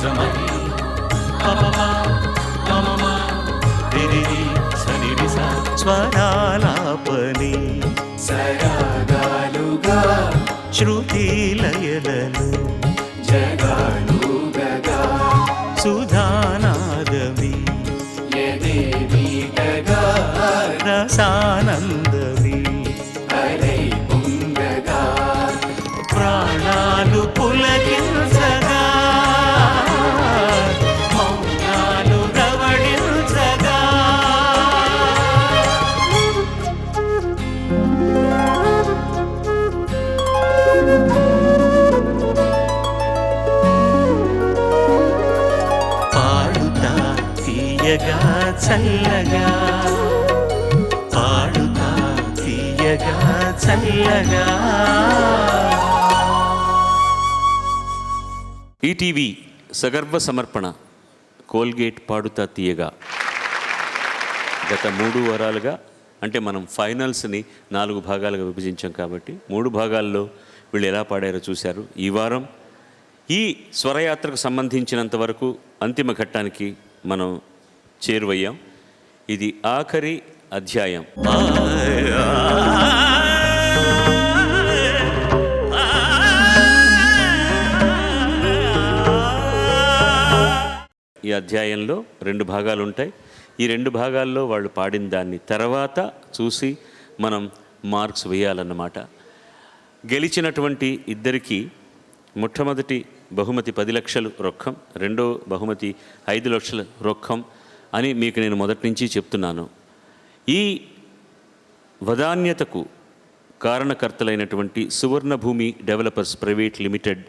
సమని పమమా మమమా రిరిరి సనిరిస స్వరాలాపని సరాగాలుగా శృతి లయలలో జగాలుగగా సుధానాదమి యదేవీగగా రసానందమి హరై పుంగగా ప్రాణాలు పులకించగా మౌనాలు రవళించగా పాడుతా తీయగా చల్లగా పాడుతా తీయగా చల్లగా. ఈటీవీ సగర్వ సమర్పణ కోల్గేట్ పాడుతా తీయగా. గత 3 వారాలుగా అంటే మనం ఫైనల్స్ని 4 భాగాలుగా విభజించాం కాబట్టి 3 భాగాల్లో వీళ్ళు ఎలా పాడారో చూశారు. ఈ వారం ఈ స్వరయాత్రకు సంబంధించినంత వరకు అంతిమ ఘట్టానికి మనం చేరువయ్యాం. ఇది ఆఖరి అధ్యాయం. ఈ అధ్యాయంలో 2 భాగాలు ఉంటాయి. ఈ 2 భాగాల్లో వాళ్ళు పాడిన దాన్ని తర్వాత చూసి మనం మార్క్స్ వేయాలన్నమాట. గెలిచినటువంటి ఇద్దరికి మొట్టమొదటి బహుమతి 10 లక్షలు రొక్కం, రెండో బహుమతి 5 లక్షల రొక్కం అని మీకు నేను మొదటి నుంచి చెప్తున్నాను. ఈ వదాన్యతకు కారణకర్తలైనటువంటి Suvarnabhumi developers private limited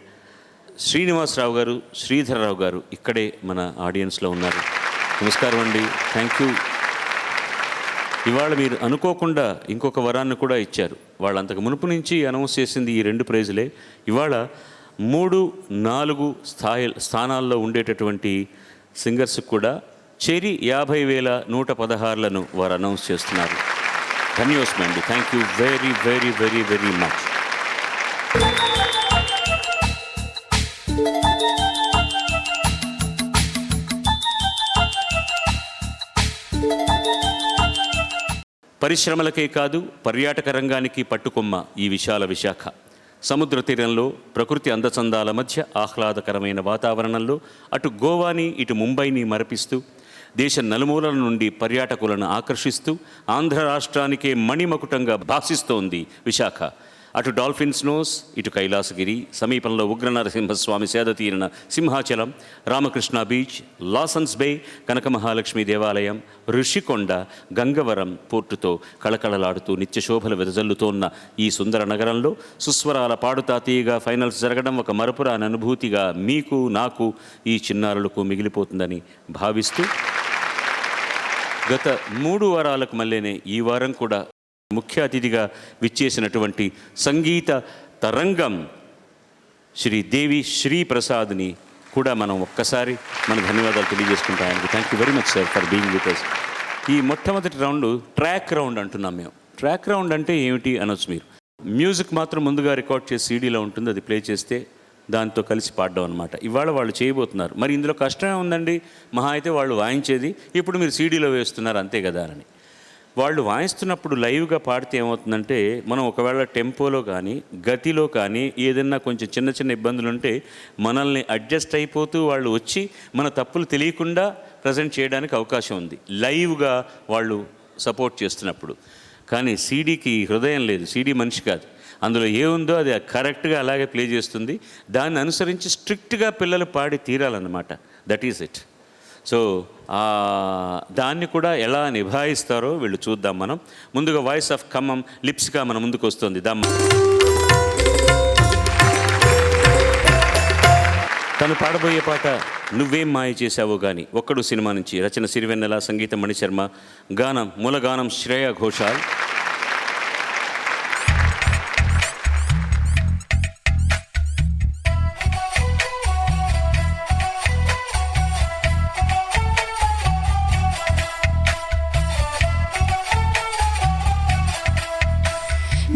Srinivasarao గారు, శ్రీధరరావు గారు ఇక్కడే మన ఆడియన్స్లో ఉన్నారు. నమస్కారం అండి, థ్యాంక్ యూ. ఇవాళ మీరు అనుకోకుండా ఇంకొక వరాన్ని కూడా ఇచ్చారు. వాళ్ళంతకు మునుపు నుంచి అనౌన్స్ చేసింది ఈ 2 ప్రైజులే. ఇవాళ 3, 4 స్థానాల్లో ఉండేటటువంటి సింగర్స్కి కూడా చెరి 50,116లను వారు అనౌన్స్ చేస్తున్నారు. ధన్యోస్మి అండి, thank you very very very very much. పరిశ్రమలకే కాదు పర్యాటక రంగానికి పట్టుకొమ్మ ఈ విశాల విశాఖ. సముద్ర తీరంలో ప్రకృతి అందచందాల మధ్య ఆహ్లాదకరమైన వాతావరణంలో అటు గోవాని ఇటు ముంబైని మరపిస్తూ దేశ నలుమూలల నుండి పర్యాటకులను ఆకర్షిస్తూ ఆంధ్ర రాష్ట్రానికే మణిమకుటంగా భాసిస్తోంది విశాఖ. అటు డాల్ఫిన్ స్నోస్, ఇటు కైలాసగిరి, సమీపంలో ఉగ్రనరసింహస్వామి సేద తీరిన సింహాచలం, రామకృష్ణ బీచ్, లాసన్స్ బే, కనక మహాలక్ష్మి దేవాలయం, ఋషికొండ, గంగవరం పోర్టుతో కళకళలాడుతూ నిత్యశోభలు వెదజల్లుతోన్న ఈ సుందర నగరంలో సుస్వరాల పాడుతా తీయగా ఫైనల్స్ జరగడం ఒక మరపురాని అనుభూతిగా మీకు, నాకు, ఈ చిన్నారులకు మిగిలిపోతుందని భావిస్తూ గత 3 వారాలకు మళ్ళీనే ఈ వారం కూడా ముఖ్య అతిథిగా విచ్చేసినటువంటి సంగీత తరంగం శ్రీ దేవి శ్రీ ప్రసాద్ని కూడా మనం ఒక్కసారి మన ధన్యవాదాలు తెలియజేసుకుంటాం. Thank you very much sir for being with us. ఈ మొట్టమొదటి రౌండ్ ట్రాక్ రౌండ్ అంటున్నాం మేము. ట్రాక్ రౌండ్ అంటే ఏమిటి అనొచ్చు మీరు. మ్యూజిక్ మాత్రం ముందుగా రికార్డ్ చేసి సీడీలో ఉంటుంది, అది ప్లే చేస్తే దాంతో కలిసి పాడడం అనమాట. ఇవాళ వాళ్ళు చేయబోతున్నారు. మరి ఇందులో కష్టమే ఉందండి, మహా అయితే వాళ్ళు వాయించేది ఇప్పుడు మీరు సీడీలో వేస్తున్నారు అంతే కదా అని. వాళ్ళు వాయిస్తున్నప్పుడు లైవ్గా పాడితే ఏమవుతుందంటే మనం ఒకవేళ టెంపోలో కానీ గతిలో కానీ ఏదైనా కొంచెం చిన్న చిన్న ఇబ్బందులు ఉంటే మనల్ని అడ్జస్ట్ అయిపోతూ వాళ్ళు వచ్చి మన తప్పులు తెలియకుండా ప్రజెంట్ చేయడానికి అవకాశం ఉంది లైవ్గా వాళ్ళు సపోర్ట్ చేస్తున్నప్పుడు. కానీ సీడీకి హృదయం లేదు, సీడీ మనిషి కాదు. అందులో ఏముందో అది కరెక్ట్గా అలాగే ప్లే చేస్తుంది. దాన్ని అనుసరించి స్ట్రిక్ట్గా పిల్లలు పాడి తీరాలన్నమాట. That is it. సో దాన్ని కూడా ఎలా నిభాయిస్తారో వీళ్ళు చూద్దాం మనం. ముందుగా వాయిస్ ఆఫ్ ఖమ్మం లిప్స్గా మన ముందుకు వస్తుంది దమ్మ. తను పాడబోయే పాట నువ్వేం మాయ చేశావో గాని, ఒక్కడు సినిమా నుంచి. రచన సిరివెన్నెల, సంగీతం మణిశర్మ, గానం మూలగానం శ్రేయా ఘోషాల్.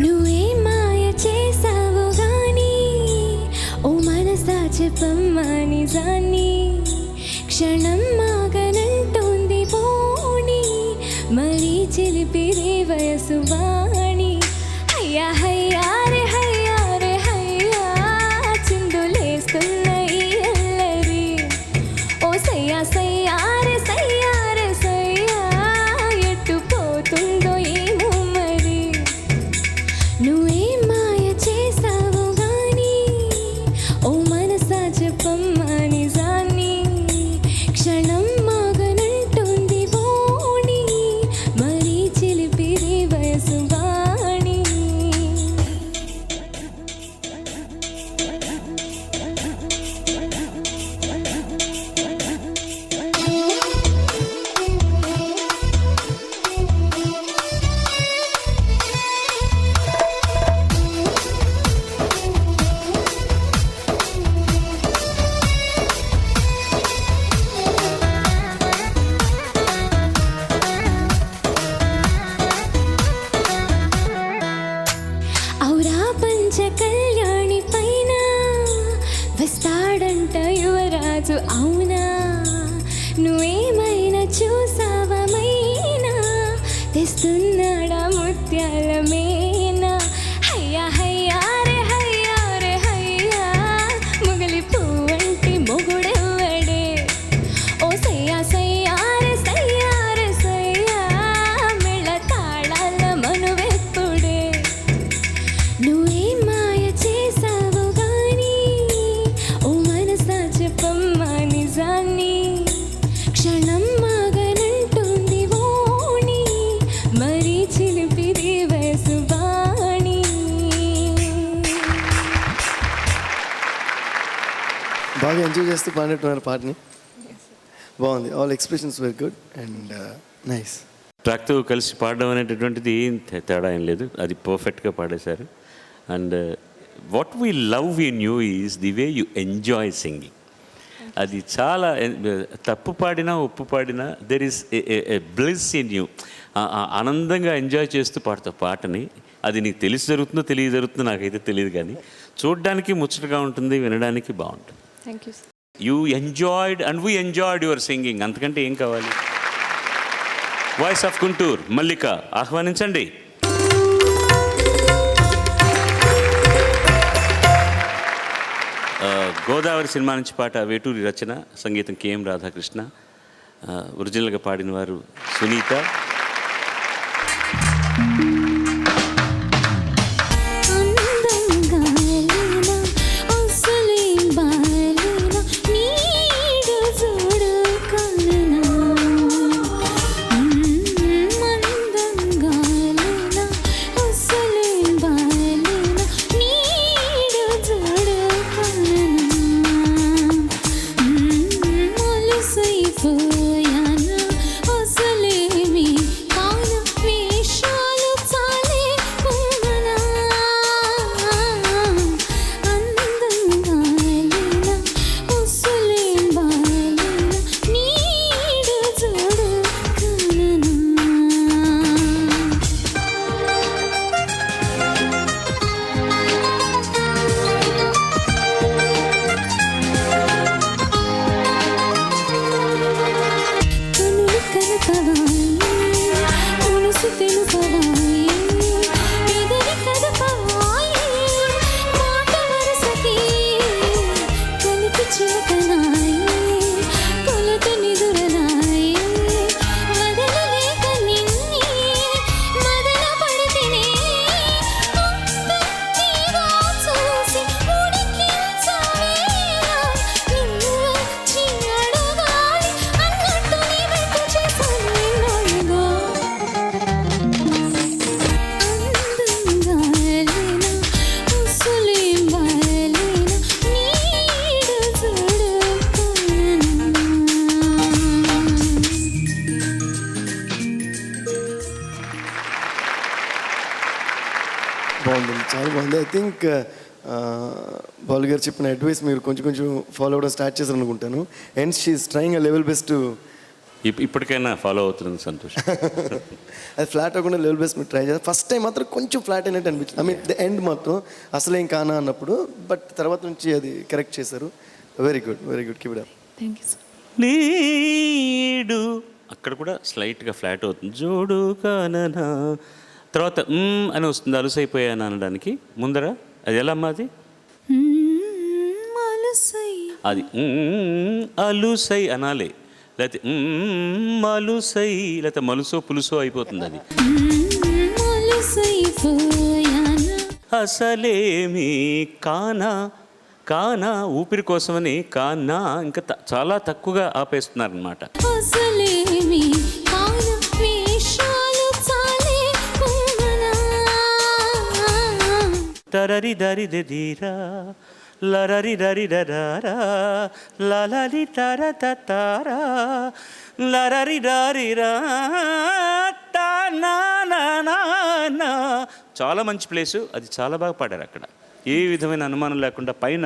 నువ్వే మాయ చేసావు గాని ఓ మనసా చెప్ప చెప్పమ్మా నిజాన్ని, క్షణం మాగనంటోంది పోని, మరీ చిలిపిరి వయసు వాణి. హయ్యా హయ్యా రే హయ్యా రే హయ్యా, చిందులేస్తున్న ఈ అల్లరి. ఓ సయ్యా సయ్యా రే సయ్యా రే సయ్యా, ఎట్టు పోతుందో ఏమో మరి. నువ్వేం మాయ చేసావు గాని, ఓ మనసా చెప్పమ్మా నిజాన్ని, క్షణం మాగనంటుంది పోని, మరీ చిలిపిరి వయసు వాణి. ఔరా పంచ కళ్యాణి పైన వస్తాడంట యువరాజు, అవునా? నువ్వేమైనా చూసావమైనా, తెస్తున్నాడా ముత్యాల మేనా? హయ్యా హయ్యా రే హయ్యా రే హయ్యా, మొగలి పువ్వంటి మొగుడెవ్వడే? ఓ సయ్యా సయ్యా రే సయ్యా రే సయ్యా, మెళ్ళ తాళాల మనువెప్పుడే? నువ్వేం మాయ చేసావు గాని, ఓ మనసా చెప్పమ్మా నిజాన్ని, క్షణం మాగనంటుంది ఓణి, మరీ చిలిపిరి వయసు వాణి. బాగా ఎంజాయ్ చేస్తూ పాడినట్టున్నారు పాటని. బాగుంది. All expressions very good and nice. ట్రాక్తో కలిసి పాడడం అనేటటువంటిది ఏం తేడా ఏం లేదు, అది పర్ఫెక్ట్గా పాడేశారు. And what we love in you is the way you enjoy singing. అది చాలా తప్పు పాడినా ఉప్పు పాడినా there is a bliss in you. ఆనందంగా ఎంజాయ్ చేస్తూ పాడతావు పాటని. అది నీకు తెలిసి జరుగుతుందో తెలియ జరుగుతుందో నాకైతే తెలియదు, కానీ చూడడానికి ముచ్చటగా ఉంటుంది, వినడానికి బాగుంటుంది. Thank you. You enjoyed and we enjoyed your singing. అంతకంటే ఏం కావాలి? వాయిస్ ఆఫ్ గుంటూరు మల్లిక ఆహ్వానించండి. గోదావరి సినిమా నుంచి పాట వేటూరి రచన, సంగీతం కేఎం రాధాకృష్ణ. ఒరిజినల్గా పాడిన వారు సునీత. బాగుంది, చాలా బాగుంది. ఐ థింక్ బాలు గారు చెప్పిన అడ్వైస్ మీరు కొంచెం కొంచెం ఫాలో అవ్వడం స్టార్ట్ చేశారు అనుకుంటాను. And she's trying a level best. ఇప్పటికైనా ఫాలో అవుతుంది, సంతోషం. అది ఫ్లాట్ అవ్వకుండా లెవెల్ బెస్ట్ మీరు ట్రై చేస్తారు. ఫస్ట్ టైం మాత్రం కొంచెం ఫ్లాట్ అయినట్టు అనిపించింది. ఐ మీన్ ద ఎండ్ మాత్రం అసలేం కానా అన్నప్పుడు, బట్ తర్వాత నుంచి అది కరెక్ట్ చేశారు. Very good keep it up. Thank you sir. నీడు అక్కడ కూడా స్లైట్గా ఫ్లాట్ అవుతుంది. జోడు కాననా తర్వాత అని వస్తుంది అలుసైపోయాను అనడానికి ముందర. అది ఎలా అమ్మా అది? అది అలుసై అనాలి, లేకపోతే మలుసై, లేకపోతే మలుసో పులుసో అయిపోతుంది అది. అసలేమి కానా కానా ఊపిరి కోసమని కానా ఇంకా చాలా తక్కువగా ఆపేస్తున్నారనమాట. తరరి దరి దిరా లరరి దరి దరా లలరి తర తారా లరరి దరి రా. చాలా మంచి ప్లేసు అది, చాలా బాగా పాడారు అక్కడ, ఏ విధమైన అనుమానం లేకుండా. పైన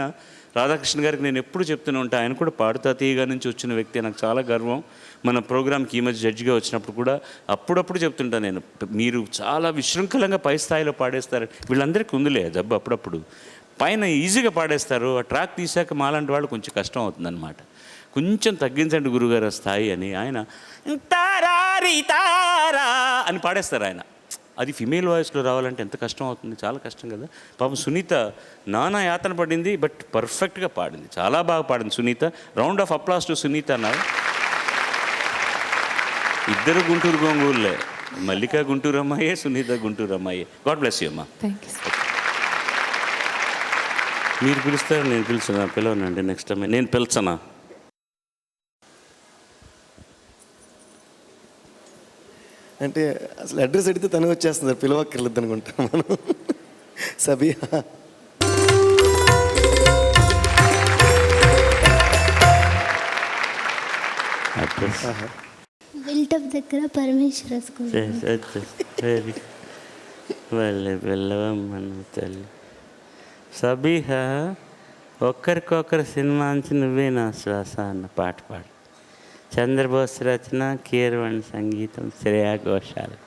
రాధాకృష్ణ గారికి నేను ఎప్పుడు చెప్తూనే ఉంటాను, ఆయన కూడా పాడుతా తీయగా నుంచి వచ్చిన వ్యక్తి, నాకు చాలా గర్వం. మన ప్రోగ్రామ్కి ఈ మధ్య జడ్జిగా వచ్చినప్పుడు కూడా అప్పుడప్పుడు చెప్తుంటాను నేను, మీరు చాలా విశృంఖలంగా పై స్థాయిలో పాడేస్తారు. వీళ్ళందరికీ ఉందిలే జబ్బు, అప్పుడప్పుడు పైన ఈజీగా పాడేస్తారు. ఆ ట్రాక్ తీసాక మాలాంటి వాళ్ళు కొంచెం కష్టం అవుతుందన్నమాట. కొంచెం తగ్గించండి గురుగారు ఆ స్థాయి అని. ఆయన తారారి తారా అని పాడేస్తారు ఆయన. అది ఫిమేల్ వాయిస్లో రావాలంటే ఎంత కష్టం అవుతుంది, చాలా కష్టం కదా. పాపం సునీత నానా యాతన పడింది, బట్ పర్ఫెక్ట్గా పాడింది, చాలా బాగా పాడింది Sunitha. Round of applause to Sunitha అన్నారు. ఇద్దరు గుంటూరు గోంగూరులే, మల్లిక గుంటూరు అమ్మాయే, సునీత గుంటూరు అమ్మాయే. గాడ్ బ్లెస్ యూ అమ్మా. Thank you. మీరు పిలుస్తారు, నేను పిలుచున్నా, పిలవనండి నెక్స్ట్ టైం. నేను పిలిచనా? అంటే అసలు అడ్రస్ అడిగితే తను వచ్చేస్తుంది, పిలవక్కర్లేదు అనుకుంటాం మనం. సబిహా అడ్రస్ బిల్టప్ దగ్గర పరమేశ్వర స్కూల్. వాళ్ళ పిల్లవమ్మను తల్లి. సబిహా ఒక్కరికొకరు సినిమా నుంచి నువ్వే నా శ్వాస అన్న పాట పాడు. చంద్రబోస్ రచన, కీరవాణి సంగీతం, శ్రేయా ఘోషాల్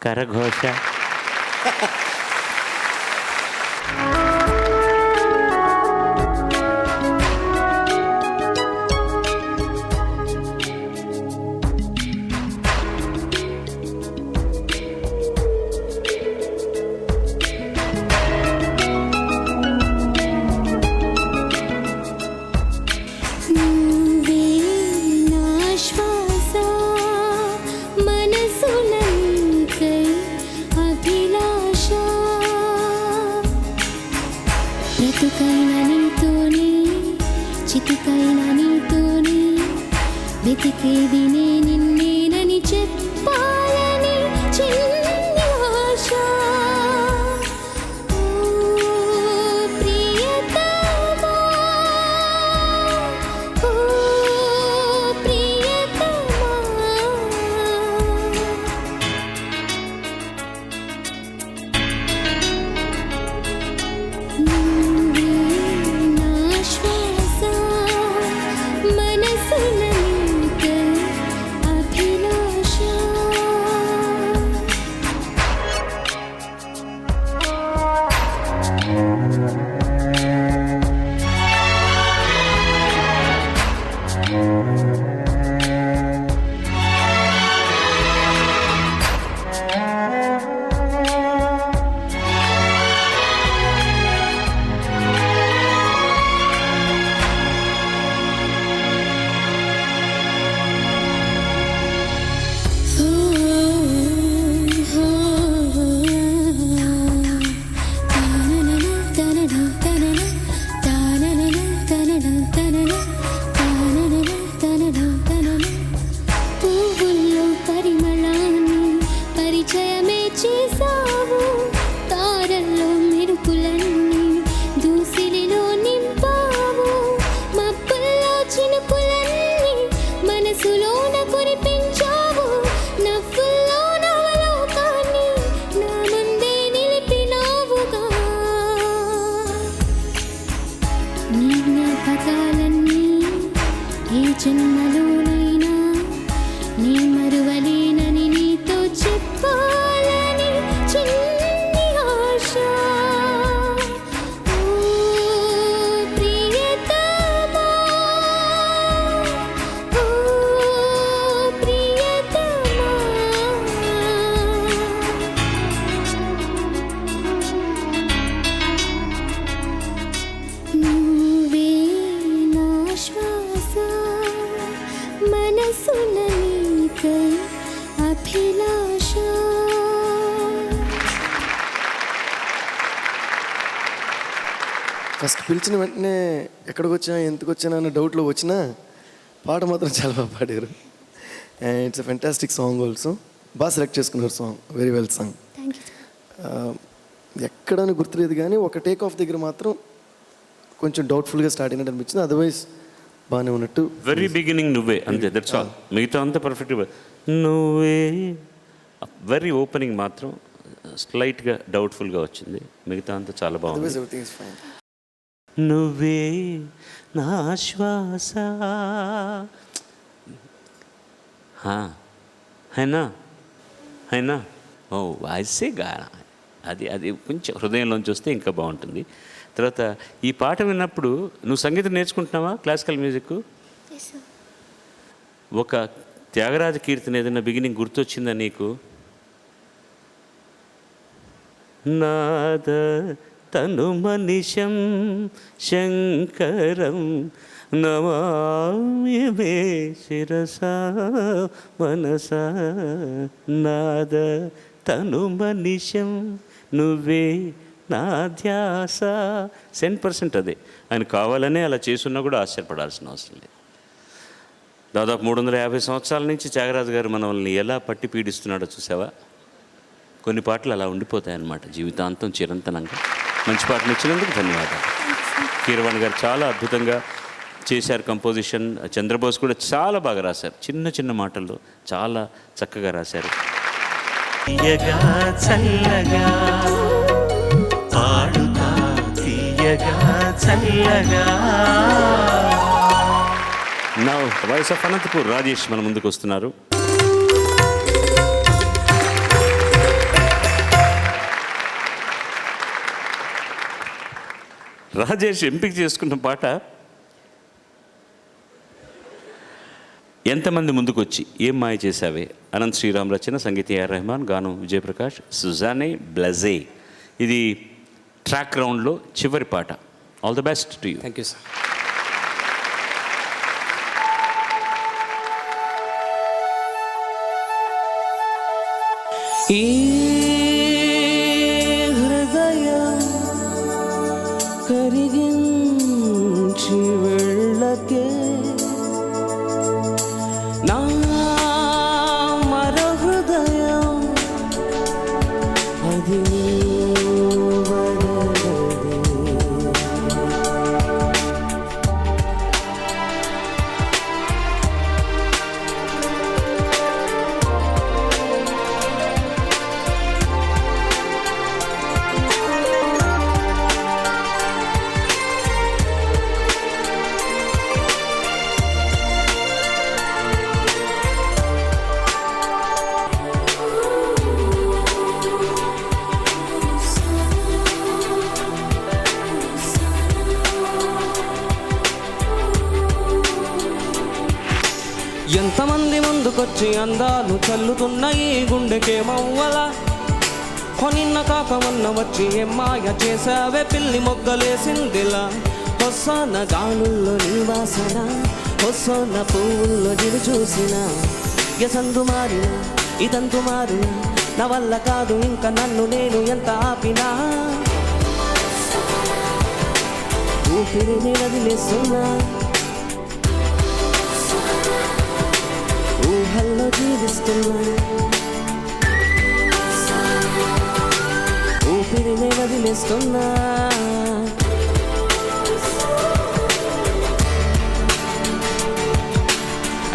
కరఘోష. వెతికేది నే నిన్నేనని చెప్పాలని చిన్ని ఆశ. ఓ ప్రియతమా, ఓ ప్రియతమా. నువ్వే నా శ్వాస, మనసున జన్మలోనైనా నీ మరువలేనని నీతో చెప్పాలని చిన్ని ఆశ. ఓ ప్రియతమా, ఫస్ట్ పిలిచిన వెంటనే ఎక్కడికి వచ్చా ఎందుకు వచ్చానా అన్న డౌట్లో వచ్చినా పాట మాత్రం చాలా బాగా పాడారు. And it's a fantastic song also. బాగా సెలెక్ట్ చేసుకున్నారు song, very well song. Thank you. ఎక్కడని గుర్తులేదు కానీ ఒక టేక్ ఆఫ్ దగ్గర మాత్రం కొంచెం డౌట్ఫుల్గా స్టార్ట్ అయినట్టు అనిపించింది. అదర్వైజ్ బాగానే ఉన్నట్టు. వెరీ బిగినింగ్ నువ్వే అంతే, దట్స్ ఆల్. మిగతా అంతా పర్ఫెక్ట్. నువ్వే వెరీ ఓపెనింగ్ మాత్రం స్లైట్గా డౌట్ఫుల్గా వచ్చింది, మిగతా అంతా చాలా బాగుంది. Otherwise everything is fine. నువ్వే నా శ్వాస హైనా హైనా ఓ వాయిసే గాన అది అది కొంచెం హృదయంలోంచి వస్తే ఇంకా బాగుంటుంది. తర్వాత ఈ పాట విన్నప్పుడు నువ్వు సంగీతం నేర్చుకుంటున్నావా, క్లాసికల్ మ్యూజిక్? Yes sir. ఒక త్యాగరాజ కీర్తన ఏదైనా బిగినింగ్ గుర్తొచ్చిందా నీకు? నాద తను మనిషం శంకరం నమామి మే శిరసా మనసా నాద తను మనిషం నువ్వే నా ధ్యాస. 100% అదే. ఆయన కావాలనే అలా చేసున్నా కూడా ఆశ్చర్యపడాల్సిన అవసరం లేదు. దాదాపు 350 సంవత్సరాల నుంచి త్యాగరాజు గారు మనల్ని ఎలా పట్టి పీడిస్తున్నాడో చూసావా? కొన్ని పాటలు అలా ఉండిపోతాయన్నమాట జీవితాంతం చిరంతనంగా. మంచి పాటలు ఇచ్చినందుకు ధన్యవాదాలు. కీరవాణి గారు చాలా అద్భుతంగా చేశారు కంపోజిషన్. చంద్రబోస్ కూడా చాలా బాగా రాశారు, చిన్న చిన్న మాటల్లో చాలా చక్కగా రాశారు. తీయగా చల్లగా పాడుతా తీయగా చల్లగా. నా వాయిస్ ఆఫ్ అనంతపూర్ రాజేష్ మన ముందుకు వస్తున్నారు. రాజేష్ ఎంపిక చేసుకున్న పాట ఎంతమంది ముందుకు వచ్చి ఏం మాయ చేశావే. అనంత్ శ్రీరామ్ రచన, సంగీత AR రెహమాన్, గానం విజయప్రకాష్, సుజానే బ్లజే. ఇది ట్రాక్ రౌండ్లో చివరి పాట. All the best to you. Thank you sir. ఈ హృదయం కరిగించి వెళ్ళకే నా మరో హృదయం అది ఎంతమంది ముందుకొచ్చి అందాలు చల్లుతున్న ఈ గుండెకేమవ్వలా. కొనిన్న కాకమన్న వచ్చి ఏం మాయ చేసావే పిల్లి మొగ్గలేసిందిలా. హొస్సన గాలుల్లో నీ వాసన, హొస్సన పువ్వుల్లో నిన్ను చూసిన. ఎసందు మారిన ఇదంతు మారిన నా వల్ల కాదు ఇంకా నన్ను నేను ఎంత ఆపినా. ఊపిరిని వదిలేస్తున్నా, ఊహల్లో జీవిస్తున్నా, ఊపిరిని వదిలేస్తున్నా.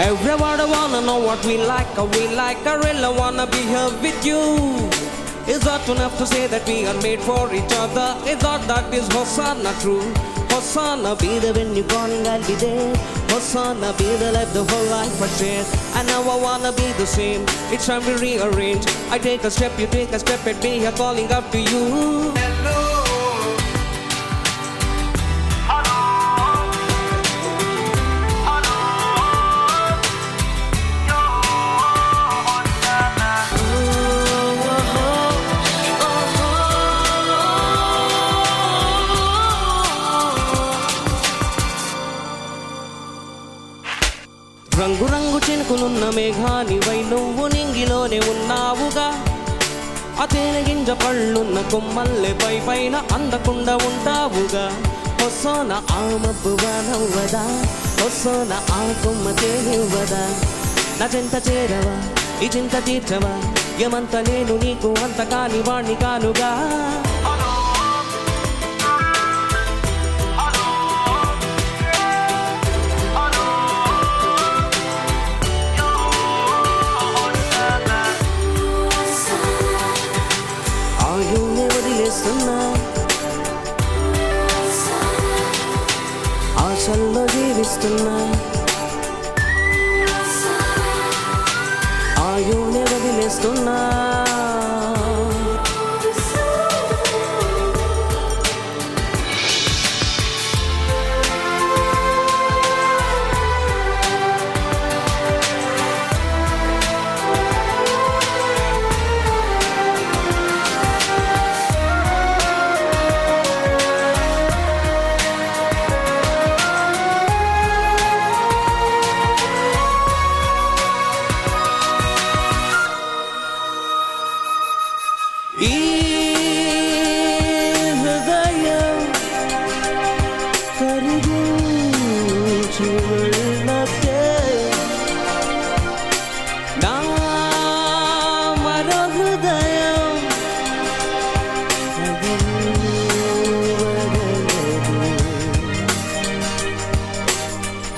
Everybody wanna know what we like. I really wanna be here with you. It's not enough to say that we are made for each other. It's not that is Hosanna true. Hosanna be there when you're calling, I'll be there. Hosanna be the life, the whole life I share. And now I wanna be the same. It's time we rearrange. I take a step, you take a step, and me here calling up to you. రంగు రంగు చినుకులున్న మేఘానివై నువ్వు నింగిలోనే ఉన్నావుగా. ఆ తేనె గింజ పళ్ళున్న కొమ్మల్లె పై పైన అందకుండా ఉంటావుగా. ಹೊಸೋನ ಆ ಮಬ್ಬುವ ನವ್ವದ ಹೊಸೋನ ಆ కొమ్మకే నివ్వదా నా చెంత చేరవా ఈ చింత తీర్చవా యమంత నేను నీకు అంత కాని వాణ్ణి కానుగా ఆయువునే వదిలేస్తున్నా ఆశల్లో జీవిస్తున్నా ఆయువునే వదిలేస్తున్నా ఈ హృదయం కరిగించు వెళ్ళకే నా మరో హృదయం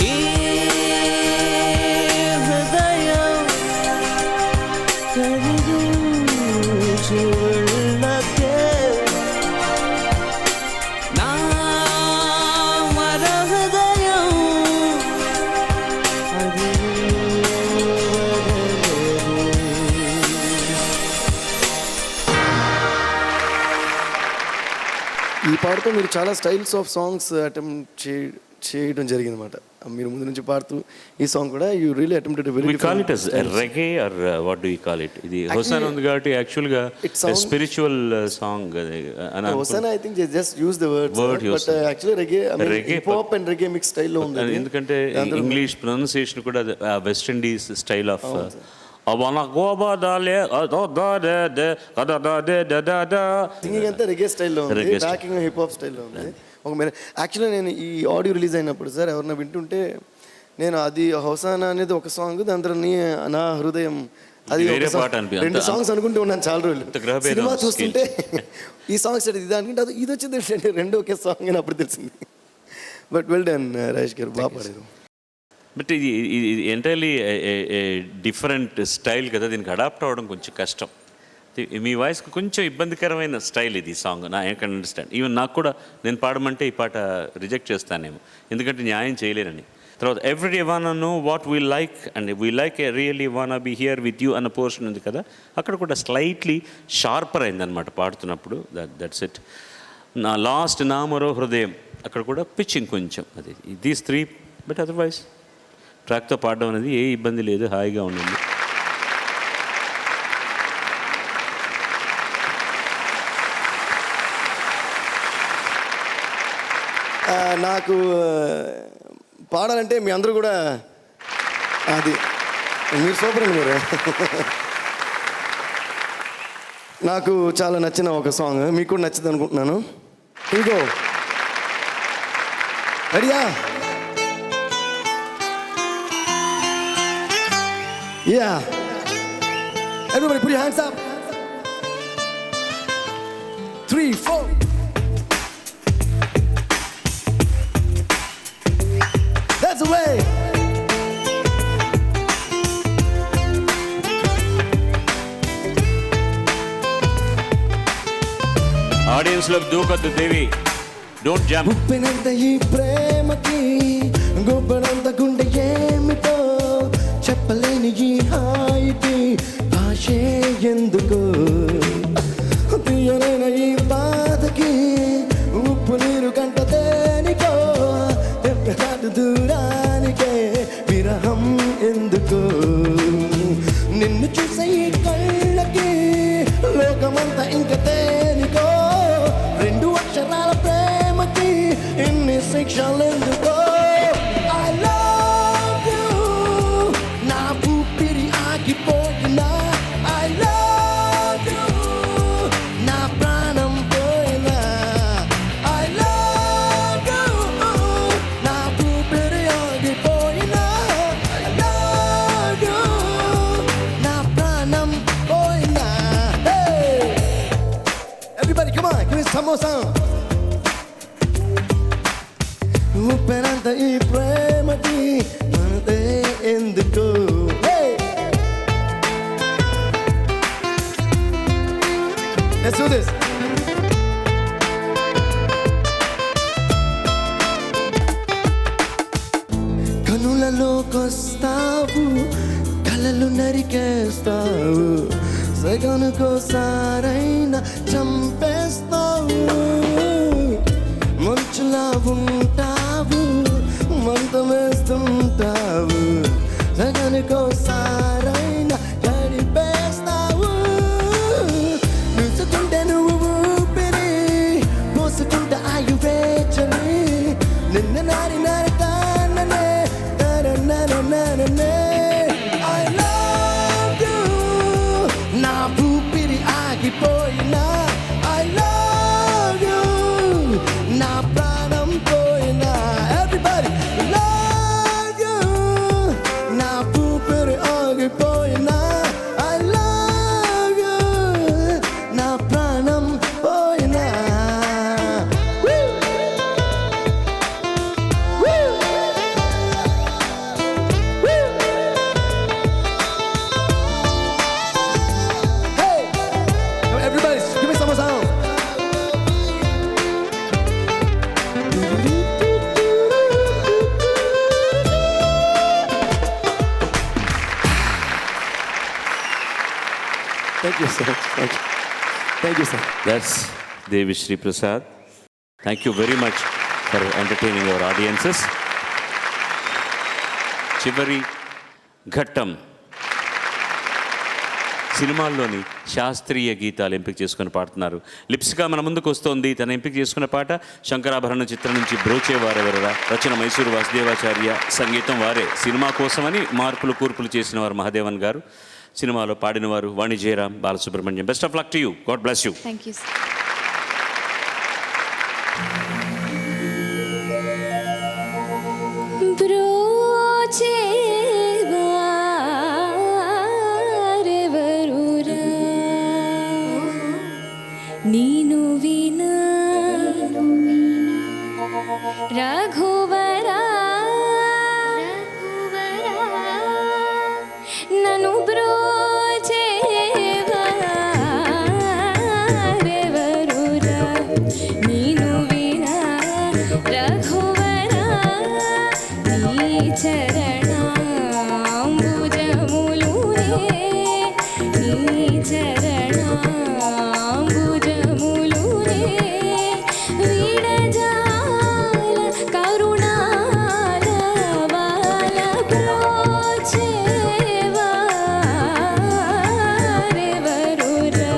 ఈ హృదయం కరిగించు వెళ్ళకే నా మరో హృదయం అది ఈ పాటతో మీరు చాలా స్టైల్స్ ఆఫ్ సాంగ్స్ అటెంప్ట్ చేయడం జరిగింది అనమాట. మీరు ముందు నుంచి పాడుతూ ఈ సాంగ్ కూడా you really attempted very We call it as reggae or what do you call it? ఇది హోసానా ఉంది కాబట్టి యాక్చువల్గా spiritual song hosanna I think just use the word but actually రెగే hip hop and రెగే mix స్టైల్లో ఉంది. ఎందుకంటే English pronunciation కూడా west Indies style of singing అంతా రెగే స్టైల్లో ఉంది, బ్యాకింగ్ హిప్ హాప్ స్టైల్లో ఉంది. ఒక యాక్చువల్లీ నేను ఈ ఆడియో రిలీజ్ అయినప్పుడు సార్ ఎవరన్నా వింటుంటే నేను అది హోసానా అనేది ఒక సాంగ్, దాని తర్వాత నా హృదయం అది రెండు సాంగ్స్ అనుకుంటూ ఉన్నాను చాలా రోజులు. సినిమా చూస్తుంటే ఈ సాంగ్స్ ఇది అనుకుంటే అది ఇది వచ్చింది రెండు ఒకే సాంగ్ అని అప్పుడు తెలిసింది. బట్ వెల్ డన్ రాజేష్ గారు, బాగా పాడారు. బట్ ఇది ఎంటైర్లీ డిఫరెంట్ స్టైల్ కదా, దీనికి అడాప్ట్ అవ్వడం కొంచెం కష్టం. మీ వాయిస్కి కొంచెం ఇబ్బందికరమైన స్టైల్ ఇది సాంగ్, నా ఐ కెన్ అండర్స్టాండ్. ఈవెన్ నాకు కూడా నేను పాడమంటే ఈ పాట రిజెక్ట్ చేస్తానేమో, ఎందుకంటే న్యాయం చేయలేనని. తర్వాత every wanna know what we like and we like a really wanna be here with you అన్న పోర్షన్ ఉంది కదా, అక్కడ కూడా స్లైట్లీ షార్పర్ అయిందనమాట పాడుతున్నప్పుడు. That's it. నా లాస్ట్ నా మరో హృదయం అక్కడ కూడా పిచ్చింగ్ కొంచెం అది దీస్ త్రీ. బట్ అదర్వైజ్ ట్రాక్తో పాడడం అనేది ఏ ఇబ్బంది లేదు, హాయిగా ఉండింది. నాకు పాడాలంటే మీ అందరూ కూడా అది మీరు సూపర్ అండి మీరు. నాకు చాలా నచ్చిన ఒక సాంగ్ మీకు కూడా నచ్చింది అనుకుంటున్నాను. ఇంకో రెడీయా? Yeah, everybody put your hands up. 3, 4. That's the way. ఆడియన్స్లోకి దూకొద్దు దేవి, డోంట్ జంప్. ఉప్పినంత ఈ ప్రేమకి గొప్పనంత గుండె ఏమిటో చెప్పలేని ఈ హాయికి భాషే ఎందుకు, తీయనైన ఈ బాధకి ఉప్పు నీరు కంట దేనికో తెప్పదాటు దూరానికే విరహం ఎందుకు, నిన్ను చూసే ఈ కళ్ళకి లోకమంతా ఇంక దేనికో, 2 అక్షరాల ప్రేమకి ఇన్ని శిక్షలు ఎందుకో. I love you, నా ఊపిరి ఆగిపోయినా I love you, నా ప్రాణం పోయినా I love you. సమోసా ఉప్పెనంత ఈ ప్రేమకి మనదే ఎందుకు Let's do this. కనులలోకొస్తావు కలలు నరికేస్తావు సగనుకోసారైనా చంపేస్తావు మంచులా ఉంటావు మంటమేస్తుంటావు సగనుకోసారైనా గడిపేస్తావు చూసుకుంటే నువ్వు ఊపిరి పోసుకుంటే ఆయువేచని నిన్న నారి నరకాననే తరనరనరనే I love you నా ఊపిరి ఆగిపోయినా I love you నా ప్రాణం పోయినా everybody love you నా ఊపిరి ఆగిపోయినా I love you నా ప్రాణం పోయినా Hey, everybody, give me some more sound. Thank you, sir. Thank you, sir. That's Devi Shri Prasad. Thank you very much for entertaining our audiences. చివరి ఘట్టం సినిమాల్లోని శాస్త్రీయ గీతాలు ఎంపిక చేసుకుని పాడుతున్నారు. లిప్స్గా మన ముందుకు వస్తోంది. తన ఎంపిక చేసుకున్న పాట శంకరాభరణ చిత్రం నుంచి బ్రోచేవారెవరరా, రచన మైసూరు వాసుదేవాచార్య, సంగీతం వారే. సినిమా కోసమని మార్పులు కూర్పులు చేసిన వారు మహాదేవన్ గారు, సినిమాలో పాడినవారు Vani Jayaram, Balasubrahmanyam. Best of luck to you. God bless you. Thank you sir. బ్రోచేవారెవరురా నీను వినా రఘువరా నన్ను బ్రోచేవారెవరురా నీను వినా రఘువరా నీ చరణాంబుజములునే నీ చరణాంబుజములునే విడజాల కరుణాల బాల బ్రోచేవారెవరురా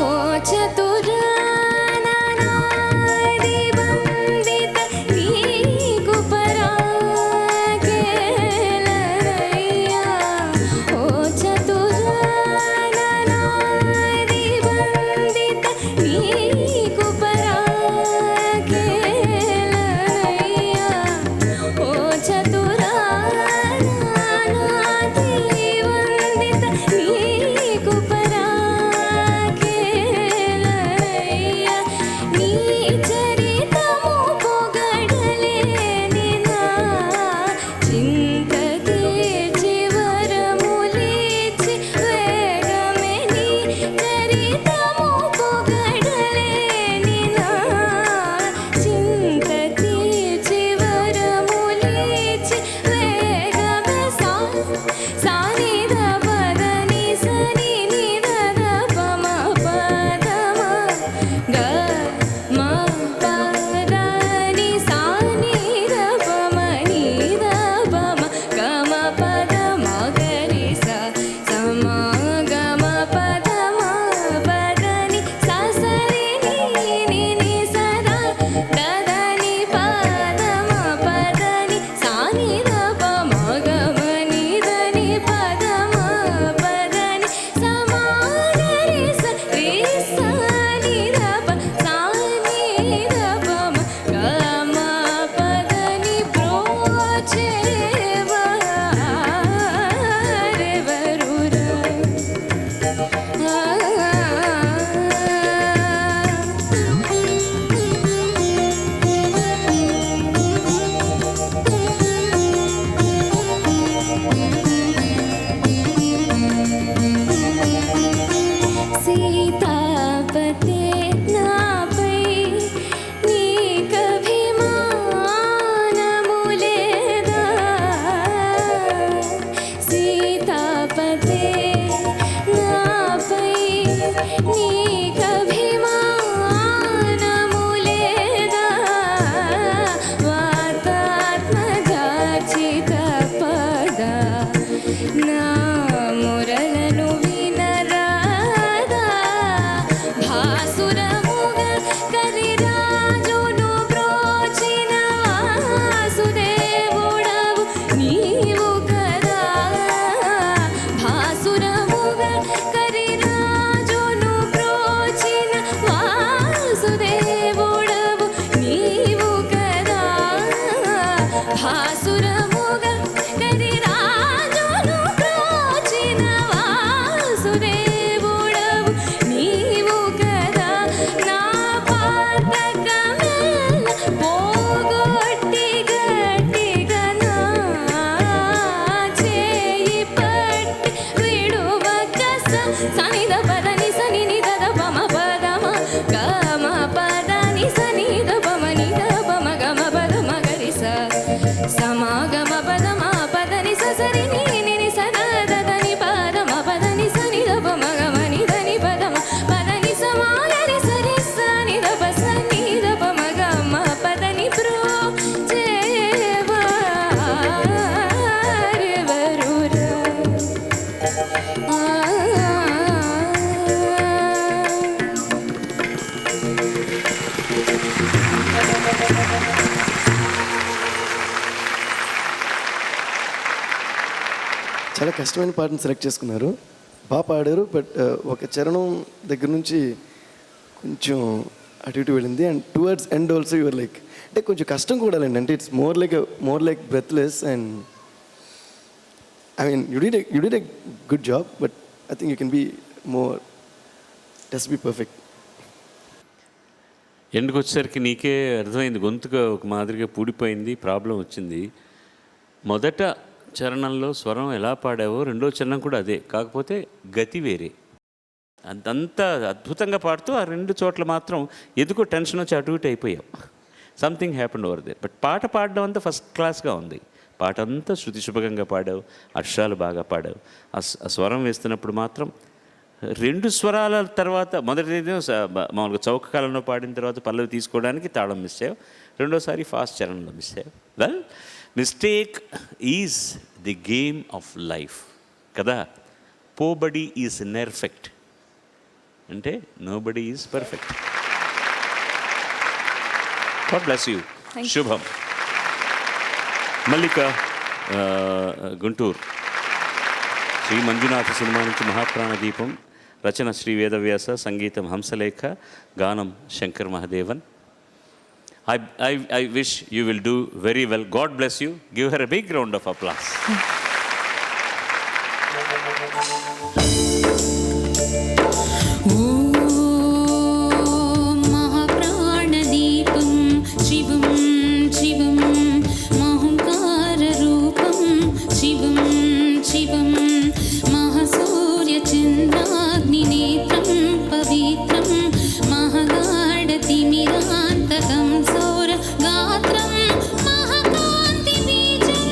ఓ చతురానాది వందిత నీకు పరాగే భాసురముగ కరి రాజును ప్రోచిన వాసుదేవుడవు నీవు కదా నా పాతకమెల్ల పోగొట్టి గట్టిగా నా చేయి పట్టి విడువక సనిద పదని సని నిద పమ పదమ గమ పదని సని ద పమ నిద పమ గమ పద మగరి స సమాగమ పదమ పదని సరి ని సద దని పదమ పదని సని ద పమ గమ నిదని పదమ పదని సమాగరి సరి సని ద పస ని ద పమ గమ పదని ప్రో జేవారి వరుర చాలా కష్టమైన పాటను సెలెక్ట్ చేసుకున్నారు, బాగా పాడారు. బట్ ఒక చరణం దగ్గర నుంచి కొంచెం అటు ఇటు వెళ్ళింది. And towards end also your like అంటే కొంచెం కష్టం కూడా లేండి. అంటే it's more like breathless. And I mean you did a good job, but I think you can be more just be perfect. ఎండుకు వచ్చేసరికి నీకే అర్థమైంది, గొంతుగా ఒక మాదిరిగా పూడిపోయింది, ప్రాబ్లం వచ్చింది. మొదట చరణంలో స్వరం ఎలా పాడావో రెండో చరణం కూడా అదే, కాకపోతే గతి వేరే. అంత అద్భుతంగా పాడుతూ ఆ రెండు చోట్ల మాత్రం ఎందుకో టెన్షన్ వచ్చి అటు ఇటు అయిపోయావు. Something happened over they. But పాట పాడడం అంతా ఫస్ట్ క్లాస్గా ఉంది. పాట అంతా శృతి శుభంగా పాడావు, అక్షరాలు బాగా పాడావు. ఆ స్వరం వేస్తున్నప్పుడు మాత్రం రెండు స్వరాల తర్వాత మొదటిది మామూలుగా చౌక కాలంలో పాడిన తర్వాత పల్లవి తీసుకోవడానికి తాళం మిస్ అయ్యావు, రెండోసారి ఫాస్ట్ చరణంలో మిస్ అయ్యావు. Well, mistake is the game of life కదా. పోబడి ఈజ్ నెర్ఫెక్ట్ అంటే nobody is perfect. God bless you. శుభం. మల్లిక గుంటూరు. శ్రీ మంజునాథ సినిమా నుంచి మహాప్రాణ దీపం, రచన శ్రీ వేదవ్యాస, సంగీతం హంసలేఖ, గానం Shankar Mahadevan. I wish you will do very well. God bless you. Give her a big round of applause. మహాప్రాణదీపం శివం శివం మహంకారరూపం శివం శివం మహాసూర్యచంద్రాగ్నినేత్రం పవిత్రం మహాగాఢతిమిరాంతకం సౌరగాత్రం మహాకాంతిబీజం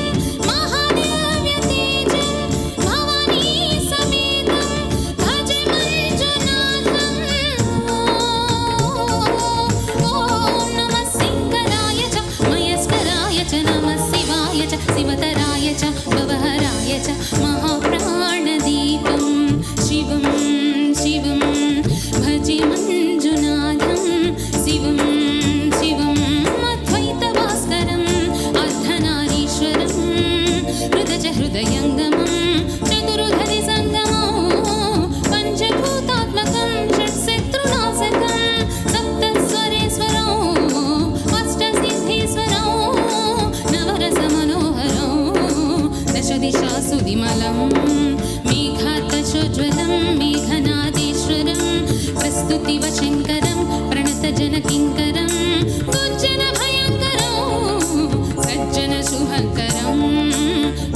మహాదివ్యతేజం భవానీ సమేతం భజ మంజునాథం. ఓం నమః శంకరాయ చ మయస్కరాయ చ నమః శివాయ చ శివతరాయ చ భవహరాయ చ మహాప్రాణదీపం శివం శివం భజే మంజునాథం శివం శివం అద్వైత భాస్కరం అర్ధనారీశ్వరం హృదయ హృదయంగమం చతురుధరి సంగమో పంచభూతాత్మకం షట్శత్రునాశకం సప్తస్వరేశ్వరం అష్టసిద్ధీశ్వరం నవరస మనోహరం దశ దిశాసు విమలం మేఘాతచోజ్వలం మేఘనాదేశ్వరం ప్రస్తుతివ శంకరం ప్రణతజనకింకరం దుర్జన భయంకరం సజ్జన శుభంకరం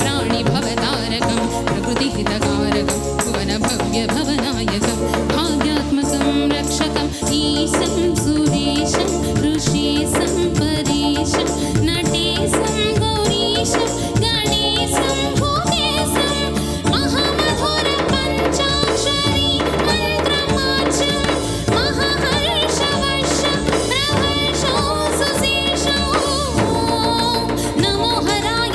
ప్రాణిభవతారకం ప్రకృతిహితకారకం భువన భవ్య భవనాయకం భాగ్యాత్మకం రక్షకం ఈశం సురేశం ఋషేశం పరేశం నటేశం గౌరీశం గణేశం భూతేశం మహామధుర పంచాక్షరీ మంత్రమాచం మహాహర్షవర్షం ప్రవర్షో సుశేషో నమో హరాయ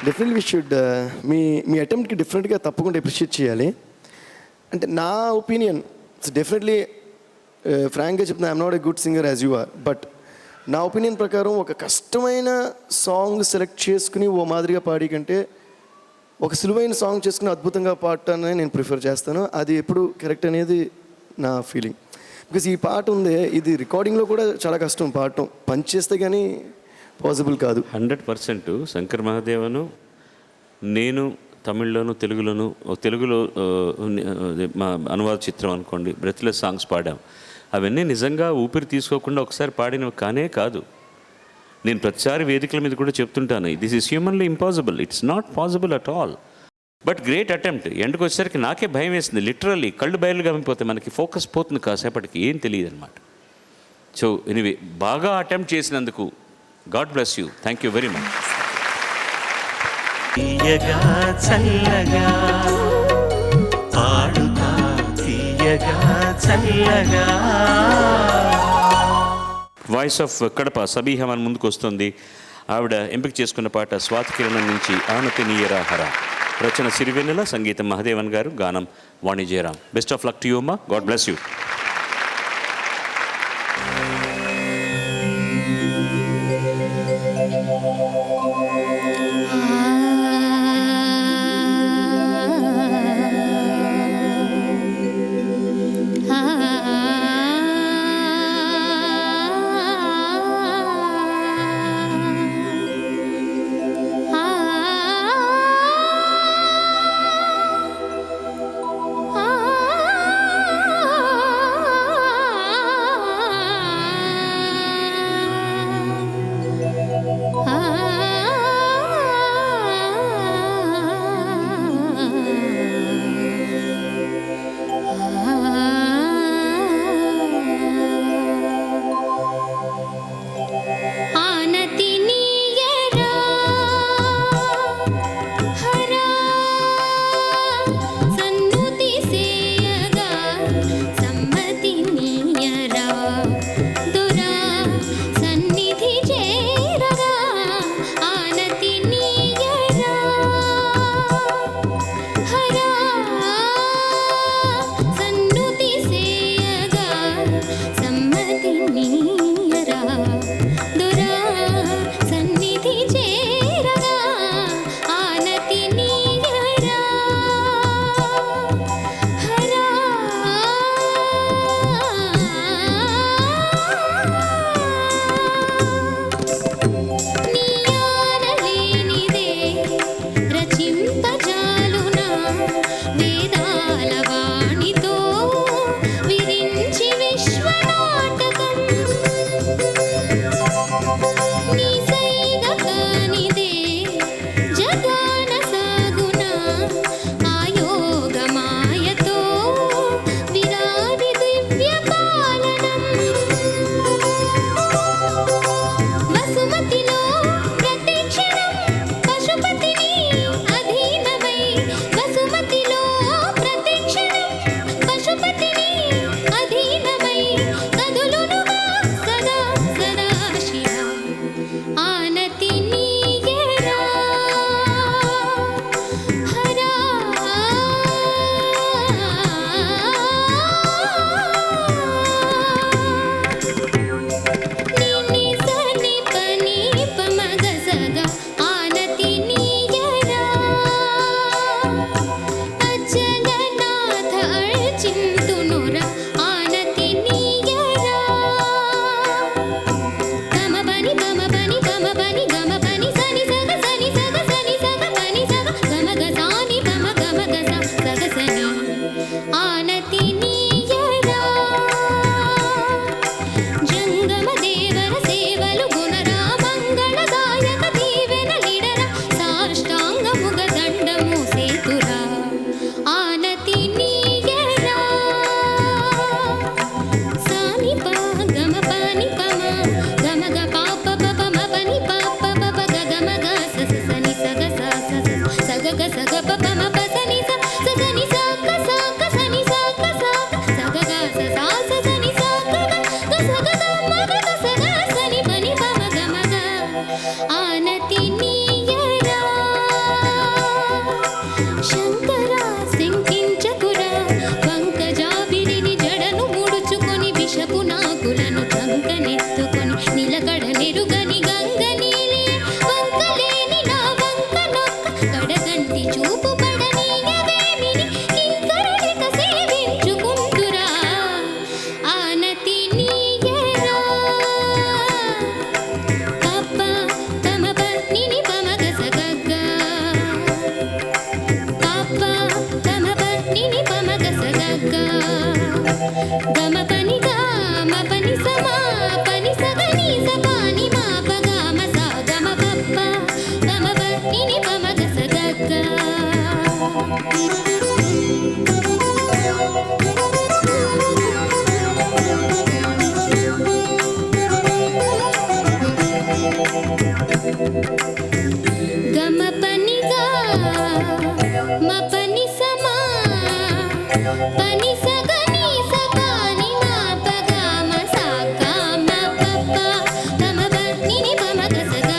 డెఫినెట్లీ వీ షుడ్ మీ అటెంప్ట్కి డిఫరెంట్గా తప్పకుండా అప్రిషియేట్ చేయాలి. అంటే నా ఒపీనియన్ డెఫినెట్లీ ఫ్రాంక్గా చెప్తున్నా I'm not a good singer as you are. But నా ఒపీనియన్ ప్రకారం ఒక కష్టమైన సాంగ్ సెలెక్ట్ చేసుకుని ఓ మాదిరిగా పాడి కంటే ఒక సులువైన సాంగ్ చేసుకుని అద్భుతంగా పాడటాన్ని నేను ప్రిఫర్ చేస్తాను. అది ఎప్పుడు కరెక్ట్ అనేది నా ఫీలింగ్. బికాజ్ ఈ పాట ఉంది, ఇది రికార్డింగ్లో కూడా చాలా కష్టం పాడటం, పంచ్ చేస్తే కానీ పాసిబుల్ కాదు. 100% శంకర్ మహాదేవను నేను తమిళ్లోను తెలుగులోను, తెలుగులో మా అనువాద చిత్రం అనుకోండి, బ్రెత్లెస్ సాంగ్స్ పాడాం. అవన్నీ నిజంగా ఊపిరి తీసుకోకుండా ఒకసారి పాడినవి కానే కాదు. నేను ప్రతిసారి వేదికల మీద కూడా చెప్తుంటాను, this is humanly impossible, it's not possible at all. But great attempt. ఎండ్కి వచ్చేసరికి నాకే భయం వేసింది, లిటరల్లీ కళ్ళు బయలుగా అయిపోతే మనకి ఫోకస్ పోతుంది, కాసేపటికి ఏం తెలియదు అనమాట. సో ఎనీవే, బాగా అటెంప్ట్ చేసినందుకు God bless you, thank you very much. తీయగా చల్లగా పాడుతా తీయగా చల్లగా. వాయిస్ ఆఫ్ కడప సబీహ మన ముందుకు వస్తుంది. ఆవిడ ఎంపిక చేసుకున్న పాట స్వాతి కిరణం నుంచి ఆనతి నీయరాహర. రచన సిరివెన్నెల, సంగీతం మహదేవన్ గారు, గానం Vani Jayaram. Best of luck to you అమ్మా, గాడ్ బ్లెస్ యూ. ని మా ప గ మ స గ మ ప ప గ మ ప ని ని ప మ గ స గ గ. గమ పని గా మ పని సమా పని సగని సగాని మా పగ మ సగ మ పప గమ పని ని పమ గ సగ.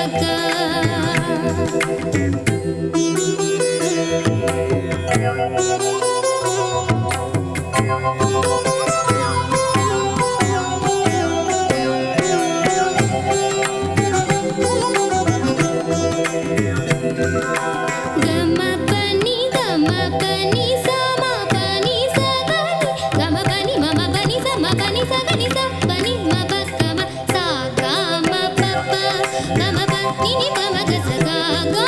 గమ పని సమ పని సగని గమ పని మమ పని సమ పని సగని స పని మ ప గమ స గ మ పప గమ పని ని పమ గ సగ గ.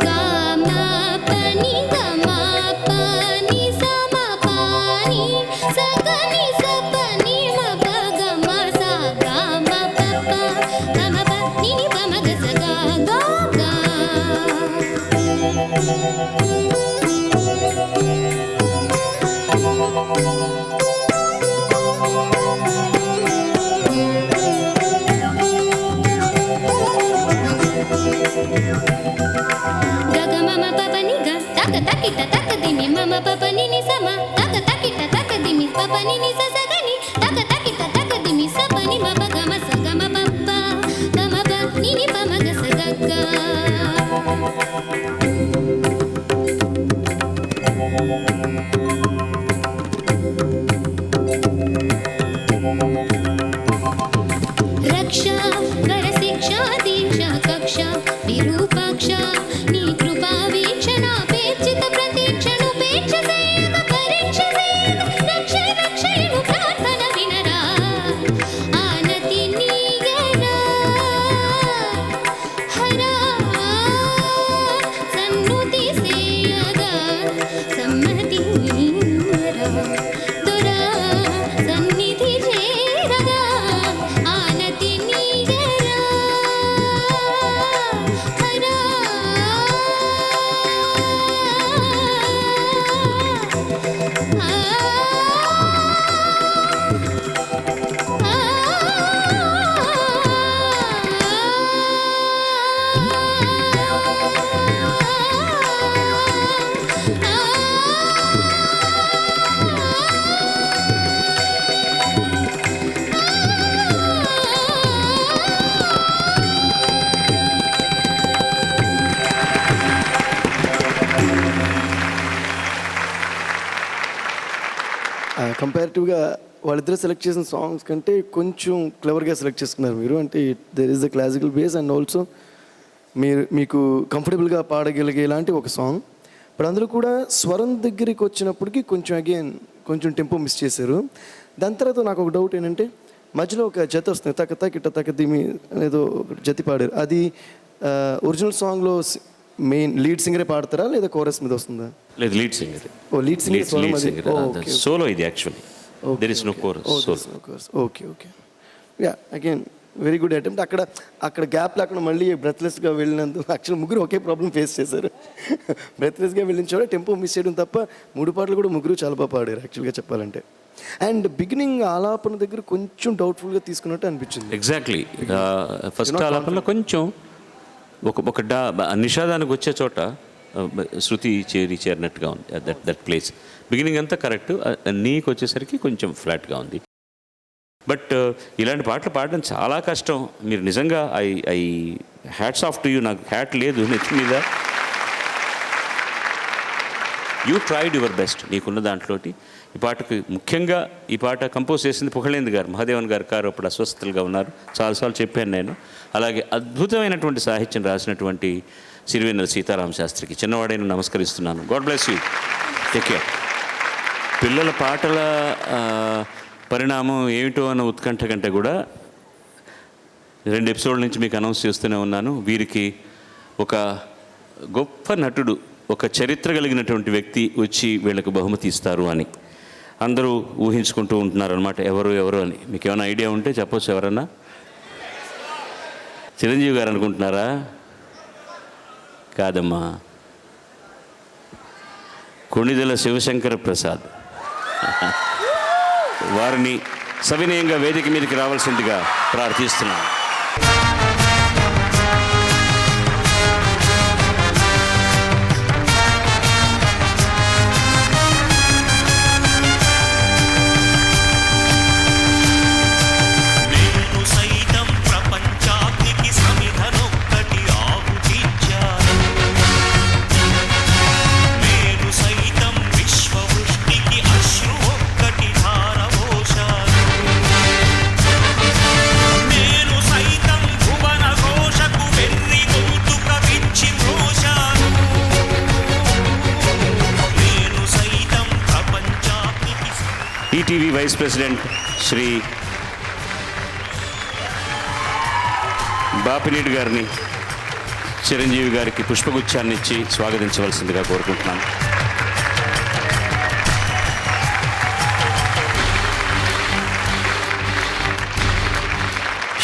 గమ పని సమ పని సగని స పని మ ప గమ స గ మ పప గమ పని ని పమ గ సగ గ గ. గగ మమ పపని గ తక తకిట తక దిమి మమ పపని ని సమ తక తకిట తక దిమి పపని ని స సగని తక తకిట తక దిమి స పని మ ప గమ స గమ పప్ప గమ ప ని ని పమ గ స గ గ. రక్ష వర శిక్ష దీక్ష కక్ష విరూపాక్ష నీ కృపా వీక్షణాపేక్షిత ప్రతీక్షణుపేక్ష సేయక పరీక్ష సేయక రక్ష రక్షయను ప్రార్థన వినరా ఆనతి నీగరా హరా సన్నుతి సేయగా సమ్మతి నీవరా దొరా సన్నిధి చేరగా ఆనతి నీగరా హరా కంపారిటివ్గా వాళ్ళిద్దరు సెలెక్ట్ చేసిన సాంగ్స్ కంటే కొంచెం క్లవర్గా సెలెక్ట్ చేసుకున్నారు మీరు. అంటే there is the classical base and also మీకు కంఫర్టబుల్గా పాడగలిగే లాంటి ఒక సాంగ్. బట్ అందులో కూడా స్వరం దగ్గరికి వచ్చినప్పటికీ కొంచెం అగైన్ కొంచెం టెంపో మిస్ చేశారు. దాని తర్వాత నాకు ఒక డౌట్ ఏంటంటే మధ్యలో ఒక జత వస్తుంది తక తకిట తక దిమి అనేదో జతి పాడారు. అది ఒరిజినల్ సాంగ్లో మెయిన్ లీడ్ సింగరే పాడతారా లేదా కోరస్ మీద వస్తుందా? లేదు, lead singer. Oh lead singer solo ఇది actually. There is no chorus. Okay okay yeah again very good attempt. అక్కడ గ్యాప్లో అక్కడ మళ్ళీ బ్రెత్లెస్గా వెళ్ళినందుకు యాక్చువల్ ముగ్గురు ఒకే ప్రాబ్లం ఫేస్ చేశారు. బ్రెత్లెస్గా వెళ్ళిన చోట టెంపో మిస్ చేయడం తప్ప 3 పాటలు కూడా ముగ్గురు చాలా బాగా పాడారు యాక్చువల్గా చెప్పాలంటే. అండ్ బిగినింగ్ ఆలాపన దగ్గర కొంచెం డౌట్ఫుల్గా తీసుకున్నట్టు అనిపించింది. ఎగ్జాక్ట్లీ ఫస్ట్ ఆలాపనలో కొంచెం ఒక నిషాదానికి వచ్చే చోట శృతి చేరినట్టుగా ఉంది. దట్ ప్లేస్ బిగినింగ్ అంతా కరెక్ట్, నీకు వచ్చేసరికి కొంచెం ఫ్లాట్గా ఉంది. బట్ ఇలాంటి పాటలు పాడడం చాలా కష్టం. మీరు నిజంగా I hats off to you. నాకు హ్యాట్ లేదు నెత్తి మీద. యూ ట్రైడ్ యువర్ బెస్ట్ నీకున్న దాంట్లోటి. ఈ పాటకు ముఖ్యంగా ఈ పాట కంపోజ్ చేసింది పుగళేంద్ర గారు, మహాదేవన్ గారు అప్పుడు అస్వస్థతలుగా ఉన్నారు, చాలాసార్లు చెప్పాను నేను. అలాగే అద్భుతమైనటువంటి సాహిత్యం రాసినటువంటి సిరివెన్నెల సీతారామ శాస్త్రికి చిన్నవాడైన నమస్కరిస్తున్నాను. God bless you, take care. పిల్లల పాటల పరిణామం ఏమిటో అన్న ఉత్కంఠ కంటే కూడా 2 ఎపిసోడ్ల నుంచి మీకు అనౌన్స్ చేస్తూనే ఉన్నాను. వీరికి ఒక గొప్ప నటుడు, ఒక చరిత్ర కలిగినటువంటి వ్యక్తి వచ్చి వీళ్ళకు బహుమతి ఇస్తారు అని అందరూ ఊహించుకుంటూ ఉంటున్నారు అనమాట. ఎవరు అని మీకు ఏమైనా ఐడియా ఉంటే చెప్పొచ్చు. ఎవరన్నా? చిరంజీవి గారు అనుకుంటున్నారా? కాదమ్మా, కొణిదెల శివశంకర ప్రసాద్. వారిని సవినయంగా వేదిక మీదకి రావాల్సిందిగా ప్రార్థిస్తున్నాను. నేను సైతం ప్రపంచాగ్నికి సమిధనొక్కటి ఆహుతిచ్చాను. నేను సైతం విశ్వవృష్టికి అశ్రు ఒక్కటి ధారపోశాను. నేను సైతం భువన ఘోషకు వెర్రి గొంతుక విచ్చి మ్రోశాను. నేను సైతం ప్రపంచాగ్నికి ETV vice president Shri Bapineedu గారిని చిరంజీవి గారికి పుష్పగుచ్చాన్ని ఇచ్చి స్వాగతించవలసిందిగా కోరుకుంటున్నాను.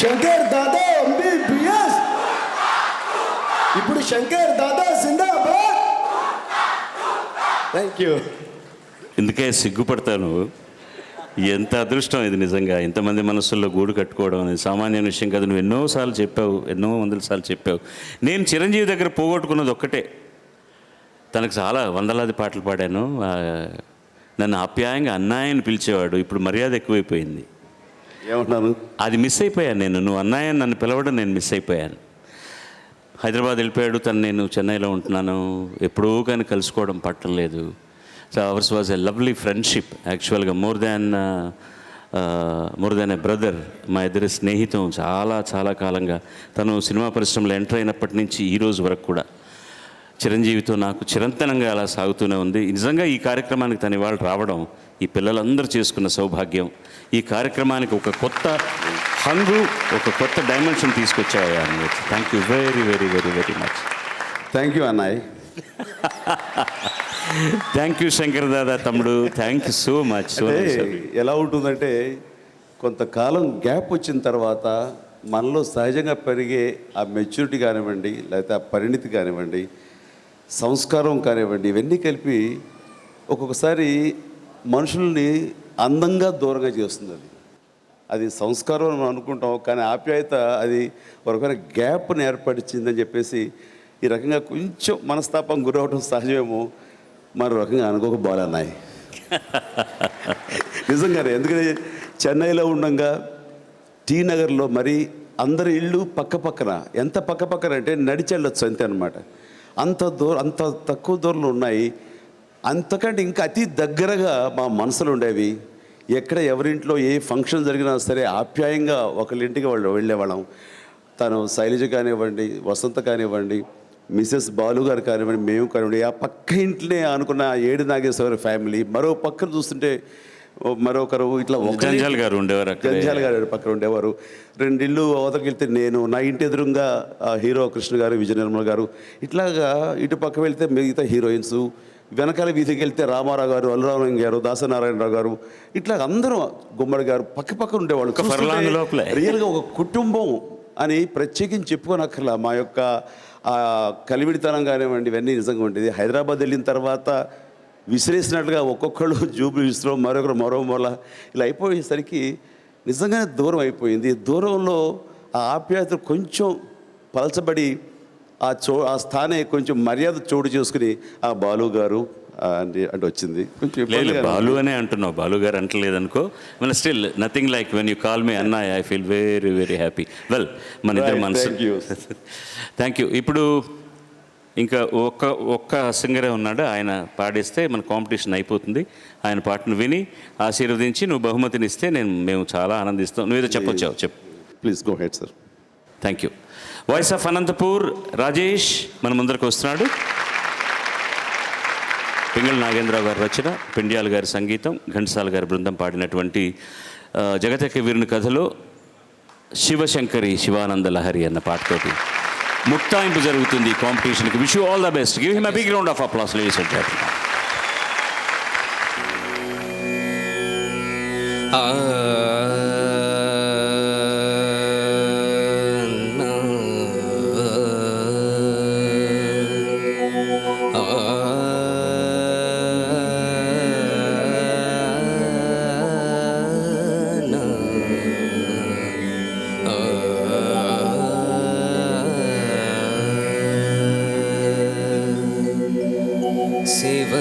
శంకర్ దాదా ఎంబీబీఎస్. ఇప్పుడు శంకర్ దాదా జిందాబాద్. Thank you. ఇందుకే సిగ్గుపడతాను. ఎంత అదృష్టం ఇది నిజంగా. ఇంతమంది మనసుల్లో గూడు కట్టుకోవడం అనేది సామాన్య విషయం కాదు. నువ్వు ఎన్నోసార్లు చెప్పావు, ఎన్నో వందల సార్లు చెప్పావు. నేను చిరంజీవి దగ్గర పోగొట్టుకున్నది ఒక్కటే. తనకు చాలా వందలాది పాటలు పాడాను. నన్ను ఆప్యాయంగా అన్నాయని పిలిచేవాడు. ఇప్పుడు మర్యాద ఎక్కువైపోయింది. ఏమంటున్నాను? అది మిస్ అయిపోయాను నేను. నువ్వు అన్నాయని నన్ను పిలవడం నేను మిస్ అయిపోయాను. హైదరాబాద్ వెళ్ళిపోయాడు తను, నేను చెన్నైలో ఉంటున్నాను. ఎప్పుడూ కానీ కలుసుకోవడం పట్టలేదు. So ours was a lovely friendship యాక్చువల్గా. More than a brother. మా ఇద్దరి స్నేహితం చాలా చాలా కాలంగా. తను సినిమా పరిశ్రమలో ఎంటర్ అయినప్పటి నుంచి ఈ రోజు వరకు కూడా చిరంజీవితో నాకు చిరంతనంగా అలా సాగుతూనే ఉంది. నిజంగా ఈ కార్యక్రమానికి తను ఇవాళ రావడం ఈ పిల్లలందరూ చేసుకున్న సౌభాగ్యం. ఈ కార్యక్రమానికి ఒక కొత్త హంగు, ఒక కొత్త డైమెన్షన్ తీసుకొచ్చాయా అని. Thank you very very very very much. Thank you అన్నయ్య. థ్యాంక్ యూ శంకర్ దాదా తమ్ముడు. Thank you so much. ఎలా ఉంటుందంటే కొంతకాలం గ్యాప్ వచ్చిన తర్వాత మనలో సహజంగా పెరిగే ఆ మెచ్యూరిటీ కానివ్వండి, లేకపోతే ఆ పరిణితి కానివ్వండి, సంస్కారం కానివ్వండి, ఇవన్నీ కలిపి ఒక్కొక్కసారి మనుషుల్ని అందంగా దూరంగా చేస్తుంది. అది సంస్కారం అని మనం అనుకుంటాం, కానీ ఆప్యాయత అది ఒక రకమైన గ్యాప్ని ఏర్పరిచిందని చెప్పేసి ఈ రకంగా కొంచెం మనస్తాపం గురవడం సహజమేమో, మరో రకంగా అనుకోకపోవాలన్నాయి. నిజంగానే. ఎందుకంటే చెన్నైలో ఉండగా టీ నగర్లో మరి అందరి ఇళ్ళు పక్క పక్కన, ఎంత పక్క పక్కన అంటే నడిచెళ్ళొచ్చు అంతే అనమాట. అంత తక్కువ దూరంలో ఉన్నాయి. అంతకంటే ఇంకా అతి దగ్గరగా మా మనసులు ఉండేవి. ఎక్కడ ఎవరింట్లో ఏ ఫంక్షన్ జరిగినా సరే ఆప్యాయంగా ఒకళ్ళింటికి వెళ్ళేవాళ్ళం. తను శైలజ కానివ్వండి, వసంత కానివ్వండి, మిసెస్ బాలు గారు కానివ్వండి, మేము కానివ్వండి, ఆ పక్క ఇంట్లోనే అనుకున్న ఏడు నాగేశ్వర ఫ్యామిలీ, మరో పక్కన చూస్తుంటే మరొకరు ఇట్లా జంజాల్ గారు ఉండేవారు. జంజాల్ గారు పక్కన ఉండేవారు. 2 ఇళ్ళు అవతలకి వెళ్తే నేను, నా ఇంటి ఎదురుగా హీరో కృష్ణ గారు, విజయ నిర్మల గారు, ఇట్లాగా ఇటు పక్క వెళ్తే మిగతా హీరోయిన్స్, వెనకాల వీధికి వెళ్తే రామారావు గారు, అల్లురామలింగ గారు, దాసనారాయణరావు గారు, ఇట్లా అందరూ గుమ్మడి గారు పక్క ఉండేవాళ్ళు. రియల్గా ఒక కుటుంబం అని ప్రత్యేకించి చెప్పుకోనక్కర్లా. మా యొక్క కలివిడితనం కానివ్వండి, ఇవన్నీ నిజంగా ఉండేది. హైదరాబాద్ వెళ్ళిన తర్వాత విసిరేసినట్లుగా ఒక్కొక్కళ్ళు జూబ్లీహిల్స్లో, మరొకరు మరో మూల ఇలా అయిపోయేసరికి నిజంగానే దూరం అయిపోయింది. దూరంలో ఆ ఆప్యాయత కొంచెం పలచబడి ఆ స్థానే కొంచెం మర్యాద చోటు చేసుకుని ఆ బాలు గారు అంటే వచ్చింది. కొంచెం బాలు అనే అంటున్నావు, బాలు గారు అంటలేదు అనుకో. మన still nothing like when you call me అన్నా, I feel very very happy. Well, మన ఇద్దరు మనసు. Thank you. ఇప్పుడు ఇంకా ఒక్క సింగరే ఉన్నాడు. ఆయన పాడేస్తే మన కాంపిటీషన్ అయిపోతుంది. ఆయన పాటను విని ఆశీర్వదించి నువ్వు బహుమతిని ఇస్తే మేము చాలా ఆనందిస్తాం. నువ్వేదో చెప్పొచ్చావు, చెప్పు. Please go head sir. Thank you. Voice of Anantapur Rajesh మన ముందరకు వస్తున్నాడు. పింగళ నాగేంద్రరావు గారి రచన, పెండ్యాల గారి సంగీతం, ఘంటసాల గారి బృందం పాడినటువంటి జగతెక్క వీరుని కథలో శివశంకరి శివానంద లహరి అన్న పాటతోటి ముక్తాయింపు జరుగుతుంది ఈ కాంపిటీషన్కి. Wish you all the best. Give him a big round of applause ladies and gentlemen.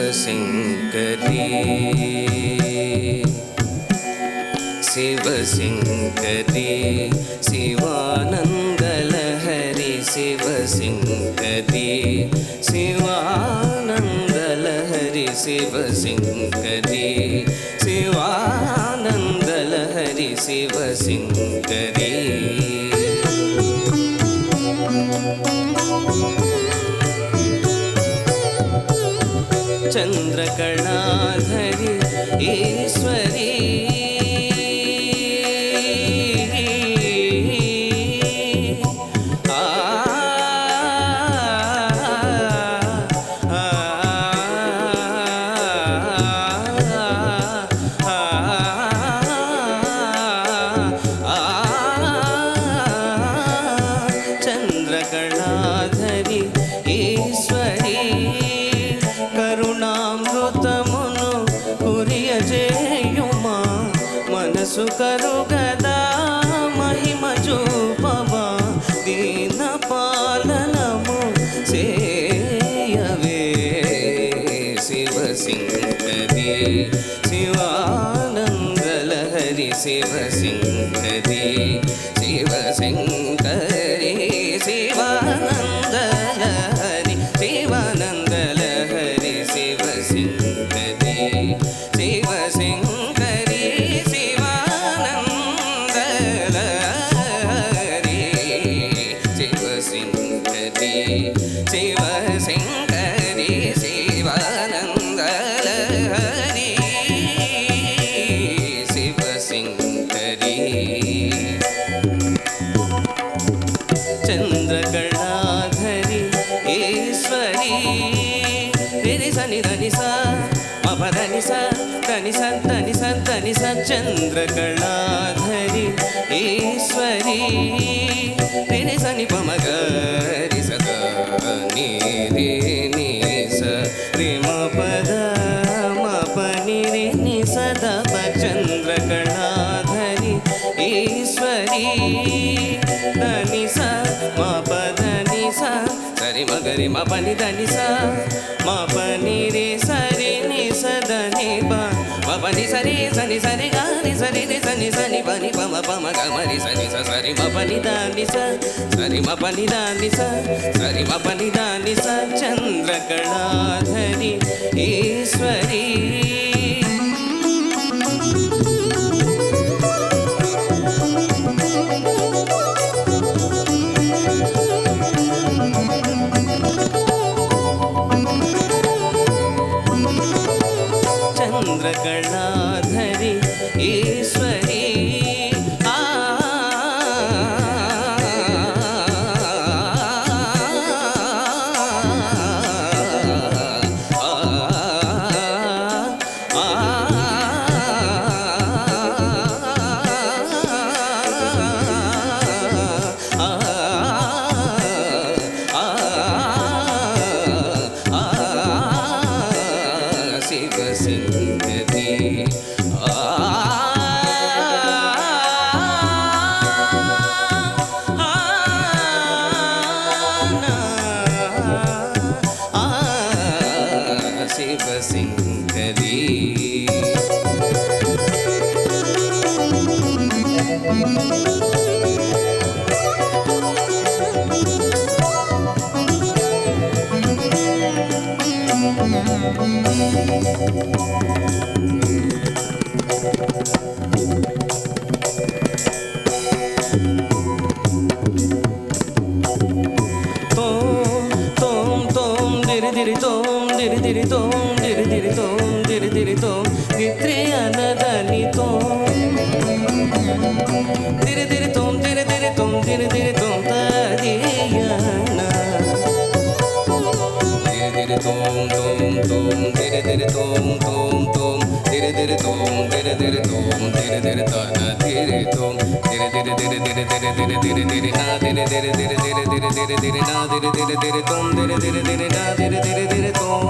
శివశంకరి శివశంకరి శివానందలహరి శివశంకరి శివానందలహరి శివశంకరి శివానందలహరి శివశంకరి చంద్రకళాధరి ఈశ్వరీ చంద్రకళాధరి ఈశ్వరీ కరుణామృతమును కురియజేయుమా మనసు కరుగదా మహిమ చూపవా దీన పాలనము చేయవే శివశంకరి శివానందలహరి శివశంకరి శివశంకరి శివానందలహరి శివానందలహరి శివశంకరి శివశంకరి శివానందలహరి శివశంకరి శివశంకరి శివానందలహరి శివశంకరి చంద్రకళాధరి ఈశ్వరీ రి సని దని స మ పదని స దని స దని స దని స చంద్రకళాధరి ఈశ్వరీ రి సని ప మ గ రి స ద ని రి ని స రి మ ప ద మ ప ని రి ని స ద ప చంద్రకళాధరి ఈశ్వరీ దని స మ ప దని స సరి మ గరి మ ప ని దని స మ ప ని రి సరి ని స దని ప మ ప ని సరి సని సరి గ ని సరి ని సని సని ప ని ప మ ప మ గ మ రి సని స సరి మ ప ని దని స సరి మ ప ని దని స సరి మ ప ని దని స చంద్రకళాధరి ఈశ్వరీ చంద్రకళాధరి ఈశ్వరీ శివశంకరి శివశంకరి దిరి తోం దిరి దిరి తోం దిరి దిరి తోం దిరి దిరి తోం దిత్రి అనదని తోం దిరి దిరి తోం దిరి దిరి దిరి తోం తదియనా దిరి దిరి తోం తోం తోం దిరి దిరి తోం తోం తోం దిరి దిరి తోం దిరి దిరి తోం దిరి దిరి తన దిరి తోం దిరి దిరి దిరి దిరి దిరి దిరి దిరి దిరి నా దిరి దిరి దిరి దిరి దిరి దిరి దిరి నా దిరి దిరి దిరి తోం దిరి దిరి దిరి నా దిరి దిరి దిరి తోం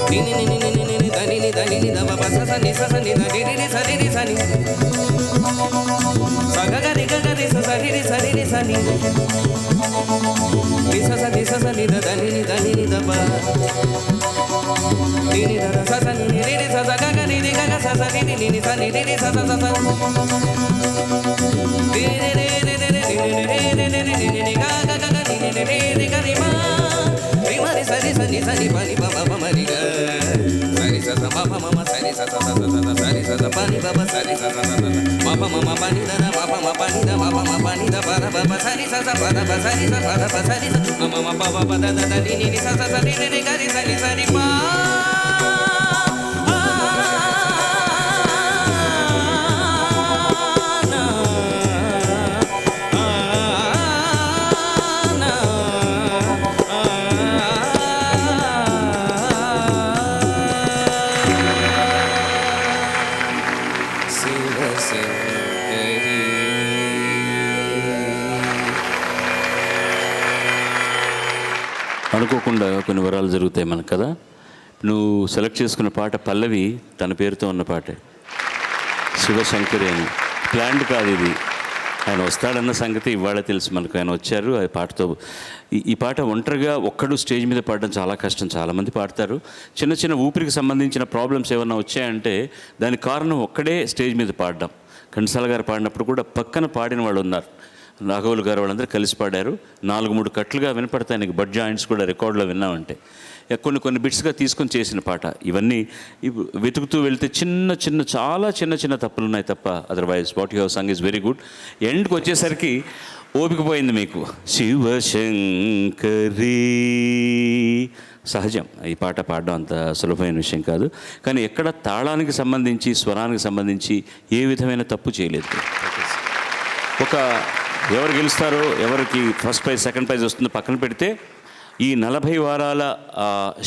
నిని నిని నిని నిని దని ని దని ని దవ బస సని సని దని రి సని రి సని సగ రి గ రి సని రి సని రి సని రి సని దని ని దవ నిని ద స సని ని రి స స గ రి గ స స ని ని ని సని రి స స స స రి రి రి రి రి రి రి రి రి రి ని గ గ గ ని ని రి రి గ రి మా రి మ రి సని సని సని ప ని ప మ మ రి గ సని స స మ ప మ మ సని స స స స సని స స ప ని ప ప సని స స స మ ప మ మ ప ని ద న మ ప మ ప ని ద మ ప మ ప ని ద ప ర ప ప సని స స ప ద ప సని స ప ద ప సని స మ మ మ ప ప ప ద ద ద ని ని ని స స స ని ని ని గ రి సని సని ప అనుకోకుండా కొన్ని వరాలు జరుగుతాయి మనకు కదా. నువ్వు సెలెక్ట్ చేసుకున్న పాట పల్లవి తన పేరుతో ఉన్న పాటే, శివశంకరి అని. ప్లాన్డ్ కాదు ఇది, ఆయన వస్తాడన్న సంగతి ఇవాళ తెలుసు మనకు. ఆయన వచ్చారు ఆ పాటతో. ఈ పాట ఒంటరిగా ఒక్కడు స్టేజ్ మీద పాడడం చాలా కష్టం. చాలామంది పాడతారు. చిన్న చిన్న ఊపిరికి సంబంధించిన ప్రాబ్లమ్స్ ఏమన్నా వచ్చాయంటే దానికి కారణం ఒక్కడే స్టేజ్ మీద పాడడం. ఘంటసాల గారు పాడినప్పుడు కూడా పక్కన పాడిన వాళ్ళు ఉన్నారు, రాఘవులు గారు, వాళ్ళందరూ కలిసి పాడారు. 4-3 కట్లుగా వినపడతాయి నీకు, బడ్ జాయింట్స్ కూడా రికార్డులో విన్నామంటే. కొన్ని బిట్స్గా తీసుకొని చేసిన పాట. ఇవన్నీ వెతుకుతూ వెళ్తే చాలా చిన్న తప్పులు ఉన్నాయి తప్ప otherwise what you have sung is very good. ఎండ్కి వచ్చేసరికి ఓపిక పోయింది మీకు. శివశంకరి సహజం, ఈ పాట పాడడం అంత సులభమైన విషయం కాదు. కానీ ఎక్కడ తాళానికి సంబంధించి, స్వరానికి సంబంధించి ఏ విధమైన తప్పు చేయలేదు. ఎవరు గెలుస్తారో, ఎవరికి ఫస్ట్ ప్రైజ్ సెకండ్ ప్రైజ్ వస్తుందో పక్కన పెడితే, ఈ 40 వారాల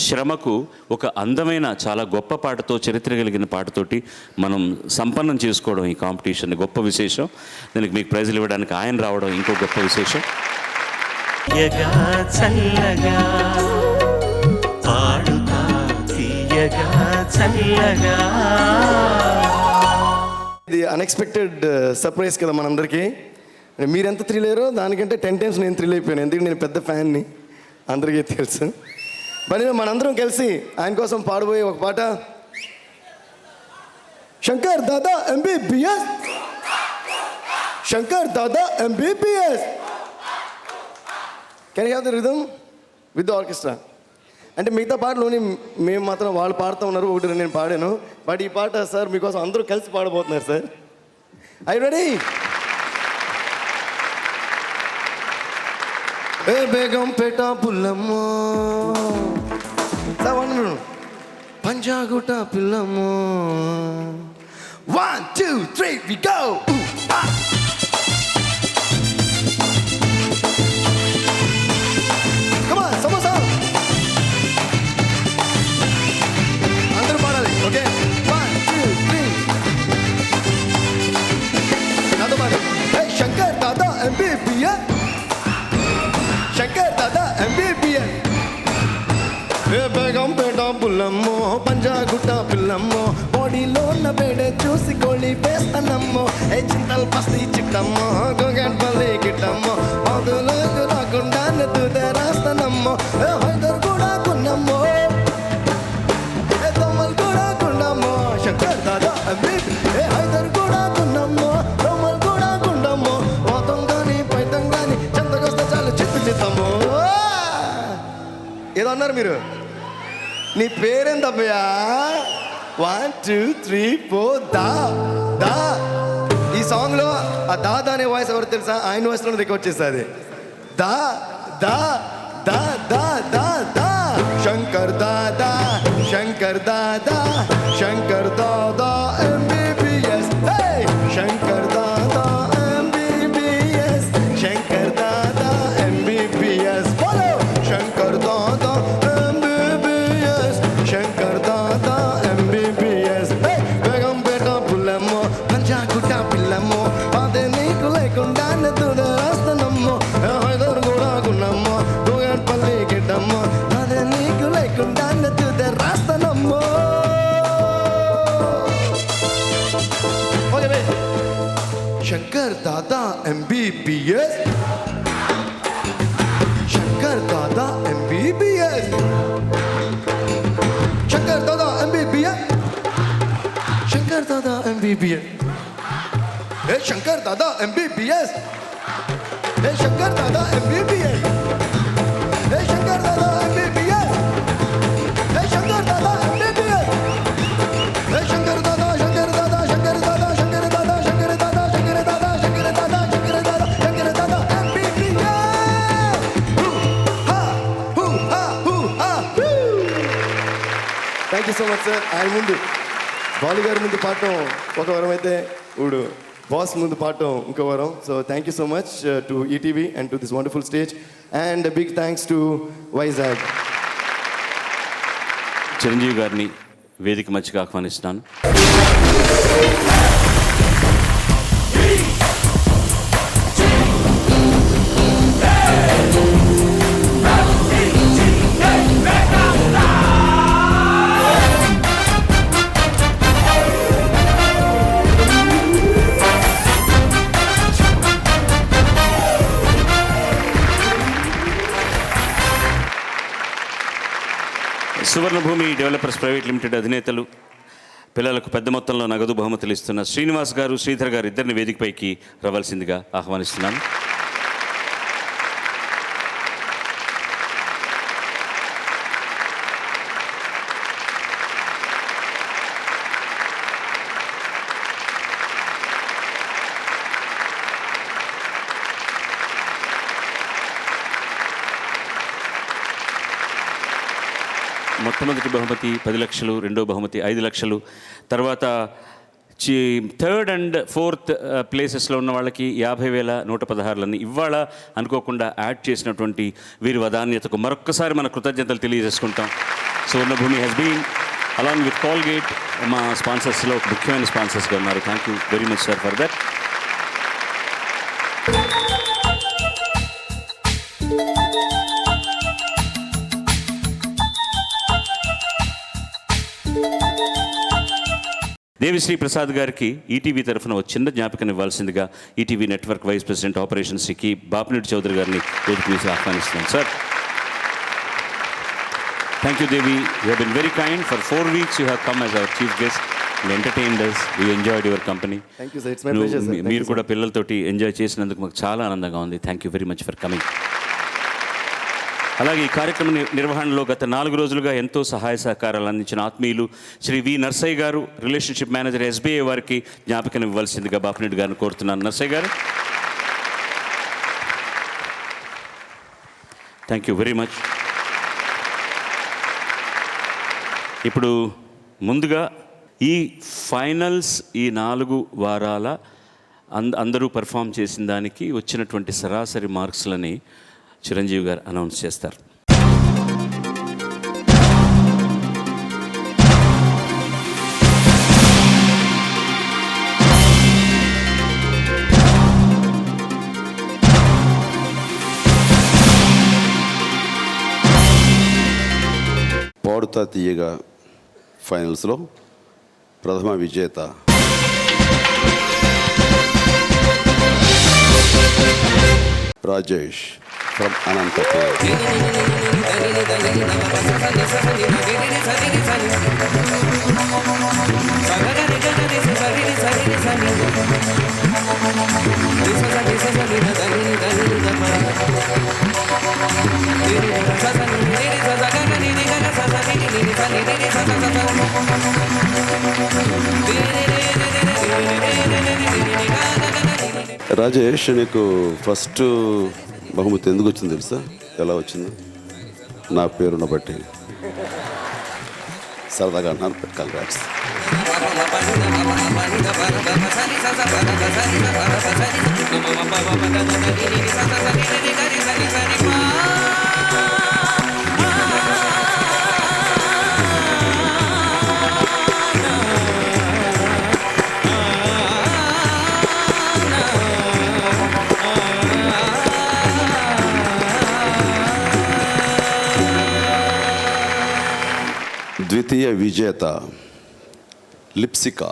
శ్రమకు ఒక అందమైన చాలా గొప్ప పాటతో, చరిత్ర కలిగిన పాటతోటి మనం సంపన్నం చేసుకోవడం ఈ కాంపిటీషన్ గొప్ప విశేషం. దానికి మీకు ప్రైజులు ఇవ్వడానికి ఆయన రావడం ఇంకో గొప్ప విశేషం. ఇది అన్ఎక్స్పెక్టెడ్ సర్ప్రైజ్ కదా మనందరికీ. మీరెంత థ్రిల్ అయ్యారో దానికంటే 10 times నేను థ్రిల్ అయిపోయాను. ఎందుకంటే నేను పెద్ద ఫ్యాన్ని, అందరికీ తెలుసు. మరి మనందరం కలిసి ఆయన కోసం పాడబోయే ఒక పాట, Shankar Dada MBBS, Shankar Dada MBBS. Can you have the rhythm with the orchestra? అంటే మిగతా పాటలోని మేము మాత్రం వాళ్ళు పాడుతూ ఉన్నారు, ఒకటి నేను పాడాను. బట్ ఈ పాట సార్ మీకోసం అందరూ కలిసి పాడబోతున్నారు సార్. I ready? ఏ బేగం పేట పుల్లమ్మో, పంజాగుట్ట పిల్లమ్మో. 1 2 3 we go. Come on, samosa. అందరూ పాడాలి. ఓకే, 1 2 3. నాతో పాడు. ఏ శంకర్ దాదా MBBS, శంకర్ దాదా MBBS. ఏ బేగం పేట పుల్లమ్మో, పంజాగుట్ట పిల్లమ్మో, బాడీలో ఉన్న వేడే చూసి కోళ్ళి వేస్తానమ్మో. ఏ చింతల్ పస్తి చిట్టమ్మో, గోగెట్ పల్లి గిట్టమ్మో, బాదులకు రాకుండా నెత్తుదే రాస్తానమ్మో. ఏ హైదర్ కూడా కొన్నమ్మో, ఏ దొమ్మలు కూడా కొన్నమ్మో. శంకర్ దాదా MBBS. ఏ హైదర్ కూడా కొన్నమ్మో, దొమ్మలు కూడా కొన్నమ్మో. పోతం కానీ పైతం కానీ చెంతకొస్తే చాలు చిత్తమ్మో. ఏదో అన్నారు మీరు, నీ పేరేందబ్బయ్యా? 1 2 3 4 దా దా. ఈ సాంగ్లో ఆ దాదా అనే వాయిస్ ఎవరు తెలుసా? ఆయన వాయిస్లో రికార్డ్ చేసేది. దా దా దా దా దా దా. Shankar Dada, Shankar Shankar Dada MBBS hey Shankar Dada MBBS Shankar Dada MBBS బోలో Shankar Dada MBBS Shankar Dada MBBS hey Begumpet పుల్లమ్మో Panjagutta పిల్లమ్మో పాదే నీకు లేకుండా నెత్తున రాస్తనమ్మో హైదర్ కూడా గున్నమ్మో దోగట్పల్లి గిడ్డమ్మో పాదే నీకు లేకుండా నెత్తున రాస్తనమ్మో ఓకే బే Shankar Dada MBBS Shankar Dada MBBS Shankar Dada MBBS Shankar Dada MBBS ఏ శంకర్ దాదా MBBS ఏ శంకర్ దాదా MBBS ఏ శంకర్ దాదా MBBS ఏ శంకర్ దాదా MBBS ఏ శంకర్ దాదా శంకర్ దాదా శంకర్ దాదా శంకర్ దాదా శంకర్ దాదా శంకర్ దాదా శంకర్ దాదా శంకర్ దాదా శంకర్ దాదా MBBS హూ హా thank you so much sir. ఆయన ముందు బాలు గారి ముందు పాడటం ఒక వరం అయితే ఇప్పుడు బాస్ ముందు పాడటం ఇంకో వరం. So thank you so much to ETV and to this wonderful stage and big thanks to Vizag. Chiranjeevi గారిని వేదిక మధ్యకి ఆహ్వానిస్తున్నాను. సువర్ణభూమి డెవలపర్స్ ప్రైవేట్ లిమిటెడ్ అధినేతలు, పిల్లలకు పెద్ద మొత్తంలో నగదు బహుమతులు ఇస్తున్న శ్రీనివాస్ గారు, శ్రీధర్ గారు ఇద్దరిని వేదికపైకి రావాల్సిందిగా ఆహ్వానిస్తున్నాను. మొట్టమొదటి బహుమతి 10 లక్షలు, రెండో బహుమతి 5 లక్షలు, తర్వాత థర్డ్ అండ్ ఫోర్త్ ప్లేసెస్లో ఉన్న వాళ్ళకి 50,000, 116 ఇవాళ అనుకోకుండా యాడ్ చేసినటువంటి వీరి వదాన్యతకు మరొక్కసారి మన కృతజ్ఞతలు తెలియజేసుకుంటాం. Suvarnabhumi has been along with Colgate మా స్పాన్సర్స్లో ముఖ్యమైన స్పాన్సర్స్గా ఉన్నారు. Thank you very much sir for that. Devisri Prasad గారికి ఈటీవీ తరఫున ఒక చిన్న జ్ఞాపకం ఇవ్వాల్సిందిగా ETV network vice president operations కి బాపినేటి చౌదరి గారిని వేదిక మీద ఆహ్వానిస్తున్నాను. Sir, thank you Devi. You have been very kind. For 4 weeks you have come as our chief guest and entertained us. We enjoyed your company. Thank you sir. It's my pleasure sir. మీరు కూడా పిల్లలతోటి enjoy చేసినందుకు మాకు చాలా ఆనందంగా ఉంది. Thank you very much for coming. అలాగే ఈ కార్యక్రమ నిర్వహణలో గత 4 రోజులుగా ఎంతో సహాయ సహకారాలు అందించిన ఆత్మీయులు శ్రీ వి నర్సయ్య గారు, రిలేషన్షిప్ మేనేజర్ SBI వారికి జ్ఞాపకం ఇవ్వాల్సిందిగా బాపినేటి గారిని కోరుతున్నాను. నర్సయ్య గారు, థ్యాంక్ యూ వెరీ మచ్. ఇప్పుడు ముందుగా ఈ ఫైనల్స్, ఈ 4 వారాల అందరూ పర్ఫామ్ చేసిన దానికి వచ్చినటువంటి సరాసరి మార్క్స్లని చిరంజీవి గారు అనౌన్స్ చేస్తారు. పాడుతా తీయగా ఫైనల్స్లో ప్రథమ విజేత రాజేష్ from Anantapur. రాజేష్, నీకు ఫస్ట్ బహుమతి ఎందుకు వచ్చింది తెలుసా? ఎలా వచ్చింది? నా పేరును బట్టి. సరదాగా అన్నాను. కంగ్రాట్స్. ద్వితీయ విజేత లిప్సికా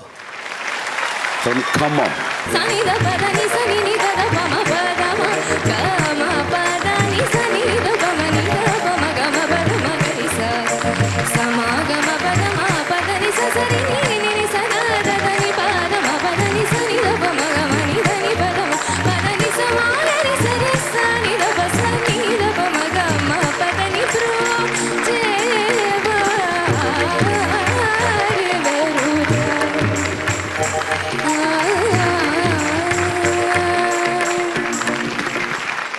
ఫ్రమ్ ఖమ్మం. సనిద పదని సని నిద పమ పదమ గమ పదని సని ద పమ నిద పమ గమ పదమ గరి స సమాగమ పదమ పదని సరి ని సదా దని పదమ పదని సని ద పమ గమ నిదని పదమ పదని సమాగరి సరి సని ద పసని ద పమ గమ పదని ప్రో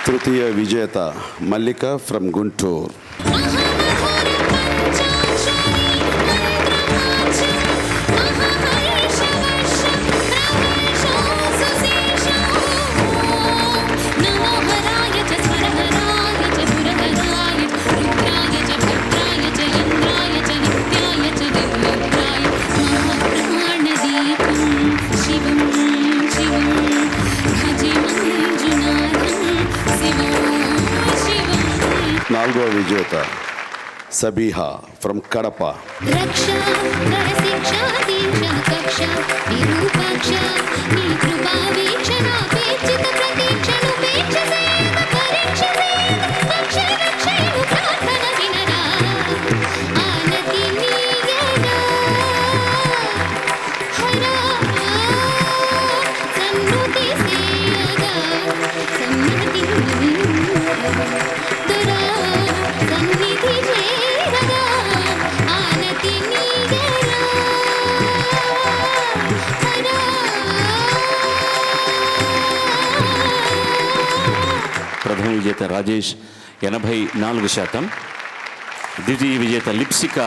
తృతీయ విజేత మల్లిక ఫ్రమ్ గుంటూరు. నాలుగో విజేత సబీహా ఫ్రమ్ కడప. రక్ష నరశిక్ష దీక్ష కక్ష విరూపాక్ష నీ కృపా వీక్షణ పేర్చిత ప్రతీక్షను పేక్ష సేవ పరీక్ష సేవ రక్ష రక్షయను ప్రార్థన వినరా ఆనతి నీయరా హరా సన్నుతి సేయగా సన్నిధి దురా సన్నిధి చేరగా ఆనతి నీయరా హరా. ప్రథమ విజేత రాజేష్ 84%, ద్వితీయ విజేత లిప్సిక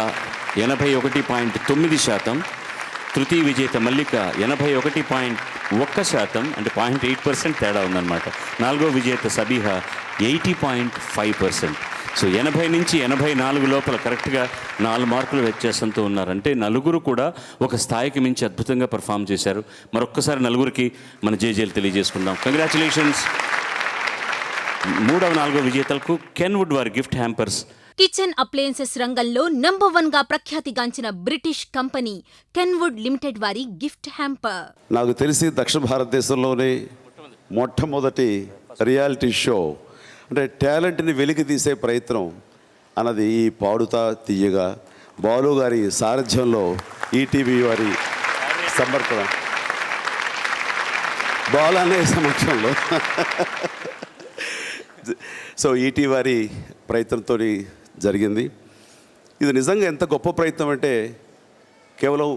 81.9%, తృతీయ విజేత మల్లిక 81.1%, అంటే 0.8% తేడా ఉందన్నమాట. నాలుగో విజేత సబీహ 80.5%. సో 80 నుంచి 84 లోపల కరెక్ట్గా 4 మార్కుల వ్యత్యాసంతో ఉన్నారంటే నలుగురు కూడా ఒక స్థాయికి మించి అద్భుతంగా పర్ఫామ్ చేశారు. మరొక్కసారి నలుగురికి మన జేజేలు తెలియజేసుకుందాం. కంగ్రాచులేషన్స్. మూడవ నాలుగో విజేతలకు కెన్వుడ్ వారి గిఫ్ట్ హ్యాంపర్స్. కిచెన్ అప్లయన్సెస్ రంగంలో నంబర్ 1గా ప్రఖ్యాతిగాంచిన బ్రిటిష్ కంపెనీ కెన్వుడ్ లిమిటెడ్ వారి గిఫ్ట్ హ్యాంపర్. నాకు తెలిసి దక్షిణ భారతదేశంలోనే మొట్టమొదటి రియాలిటీ షో అంటే టాలెంట్ని వెలికి తీసే ప్రయత్నం అన్నది ఈ పాడుతా తీయగా బాలు గారి సారథ్యంలో ఈటీవీ వారి సమర్పణ బాలు అనే సమక్షంలో సో ఈటీ వారి ప్రయత్నంతో జరిగింది. ఇది నిజంగా ఎంత గొప్ప ప్రయత్నం అంటే కేవలం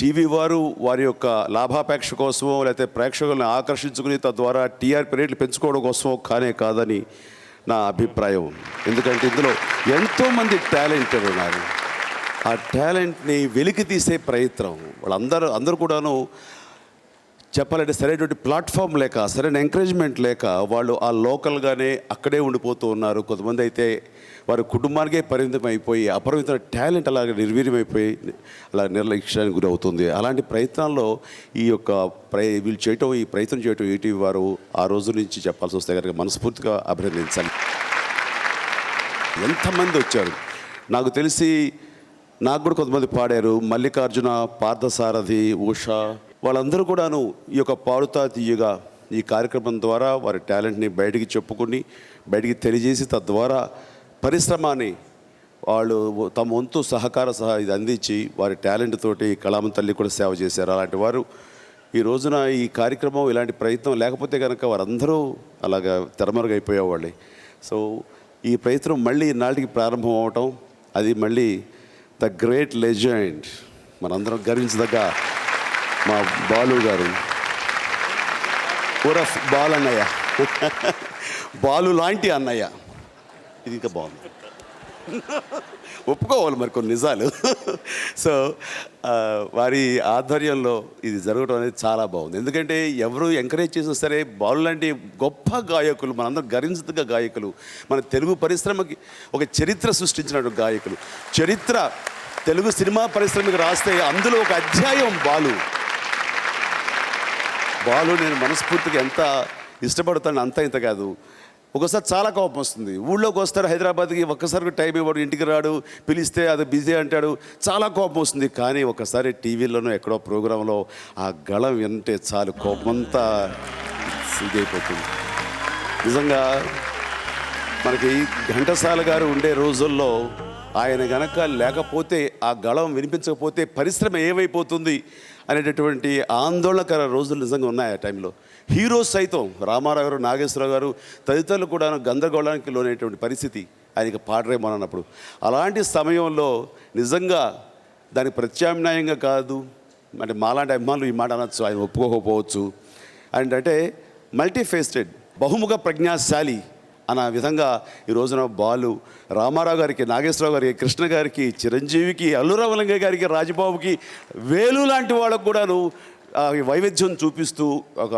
టీవీ వారు వారి యొక్క లాభాపేక్ష కోసమో లేకపోతే ప్రేక్షకులను ఆకర్షించుకుని తద్వారా టీఆర్పీ రేట్లు పెంచుకోవడం కోసమో కాదని నా అభిప్రాయం. ఎందుకంటే ఇందులో ఎంతోమంది టాలెంటెడ్ ఉన్నారు. ఆ టాలెంట్ని వెలికి తీసే ప్రయత్నం అందరూ కూడాను చెప్పాలంటే సరైనటువంటి ప్లాట్ఫామ్ లేక సరైన ఎంకరేజ్మెంట్ లేక వాళ్ళు ఆ లోకల్గానే అక్కడే ఉండిపోతూ ఉన్నారు. కొంతమంది అయితే వారి కుటుంబానికే పరిమితం అయిపోయి అపరిమితమైన టాలెంట్ అలాగే నిర్వీర్యమైపోయి అలా నిర్లక్ష్యానికి గురవుతుంది. అలాంటి ప్రయత్నాల్లో ఈ ప్రయత్నం చేయటం ఈటీవీ వారు ఆ రోజు నుంచి చెప్పాల్సి వస్తే కనుక మనస్ఫూర్తిగా అభినందించాలి. ఎంతమంది వచ్చారు నాకు తెలిసి, నాకు కూడా కొంతమంది పాడారు. మల్లికార్జున, పార్థసారథి, ఉషా వాళ్ళందరూ కూడాను ఈ యొక్క పాడుతా తీయగా ఈ కార్యక్రమం ద్వారా వారి టాలెంట్ని బయటికి చెప్పుకుని బయటికి తెలియజేసి తద్వారా పరిశ్రమని వాళ్ళు తమ వంతు ఇది అందించి వారి టాలెంట్ తోటి కళామ తల్లి కూడా సేవ చేశారు. అలాంటి వారు ఈ రోజున ఈ కార్యక్రమం ఇలాంటి ప్రయత్నం లేకపోతే కనుక వారందరూ అలాగా తెరమరుగైపోయేవాళ్ళే. సో ఈ ప్రయత్నం మళ్ళీ ఈనాటికి ప్రారంభం అవటం, అది మళ్ళీ ద గ్రేట్ లెజెండ్ మనందరం గర్వించదగ్గ మా బాలు గారు, ఉరఫ్ బాల్ అన్నయ్య, బాలు లాంటి అన్నయ్య. ఇది ఇంకా బాగుంది. ఒప్పుకోవాలి మరి కొన్ని నిజాలు. సో వారి ఆధ్వర్యంలో ఇది జరగడం అనేది చాలా బాగుంది. ఎందుకంటే ఎవరు ఎంకరేజ్ చేసినా సరే బాలు లాంటి గొప్ప గాయకులు, మనందరం గర్వించదగ్గ గాయకులు, మన తెలుగు పరిశ్రమకి ఒక చరిత్ర సృష్టించినటువంటి గాయకులు, చరిత్ర తెలుగు సినిమా పరిశ్రమకి రాస్తే అందులో ఒక అధ్యాయం బాలు. నేను మనస్ఫూర్తిగా ఎంత ఇష్టపడతాను అంత ఇంత కాదు. ఒకసారి చాలా కోపం వస్తుంది. ఊళ్ళోకి వస్తారు హైదరాబాద్కి, ఒక్కసారి టైం ఇవ్వడు, ఇంటికి రాడు, పిలిస్తే అది బిజీ అంటాడు, చాలా కోపం వస్తుంది. కానీ ఒకసారి టీవీలోనో ఎక్కడో ప్రోగ్రాంలో ఆ గళం వింటే చాలు కోపమంతా ఇదైపోతుంది. నిజంగా మనకి ఘంటసాల గారు ఉండే రోజుల్లో ఆయన గనక లేకపోతే, ఆ గళం వినిపించకపోతే పరిశ్రమ ఏమైపోతుంది అనేటటువంటి ఆందోళనకర రోజులు నిజంగా ఉన్నాయి ఆ టైంలో. హీరోస్ సైతం రామారావు గారు, నాగేశ్వరరావు గారు తదితరులు కూడా గందరగోళానికి లోనేటువంటి పరిస్థితి ఆయనకి పాడరేమో అన్నప్పుడు. అలాంటి సమయంలో నిజంగా దానికి ప్రత్యామ్నాయంగా కాదు, అంటే మాలాంటి అభిమానులు ఈ మాట అనొచ్చు, ఆయన ఒప్పుకోకపోవచ్చు. అండ్ అంటే మల్టీఫేస్టెడ్, బహుముఖ ప్రజ్ఞాశాలి అన్న విధంగా ఈ రోజున బాలు రామారావు గారికి, నాగేశ్వరరావు గారికి, కృష్ణ గారికి, చిరంజీవికి, అల్లు రామలింగ గారికి, రాజబాబుకి, వేలు లాంటి వాళ్ళకు కూడాను వైవిధ్యం చూపిస్తూ ఒక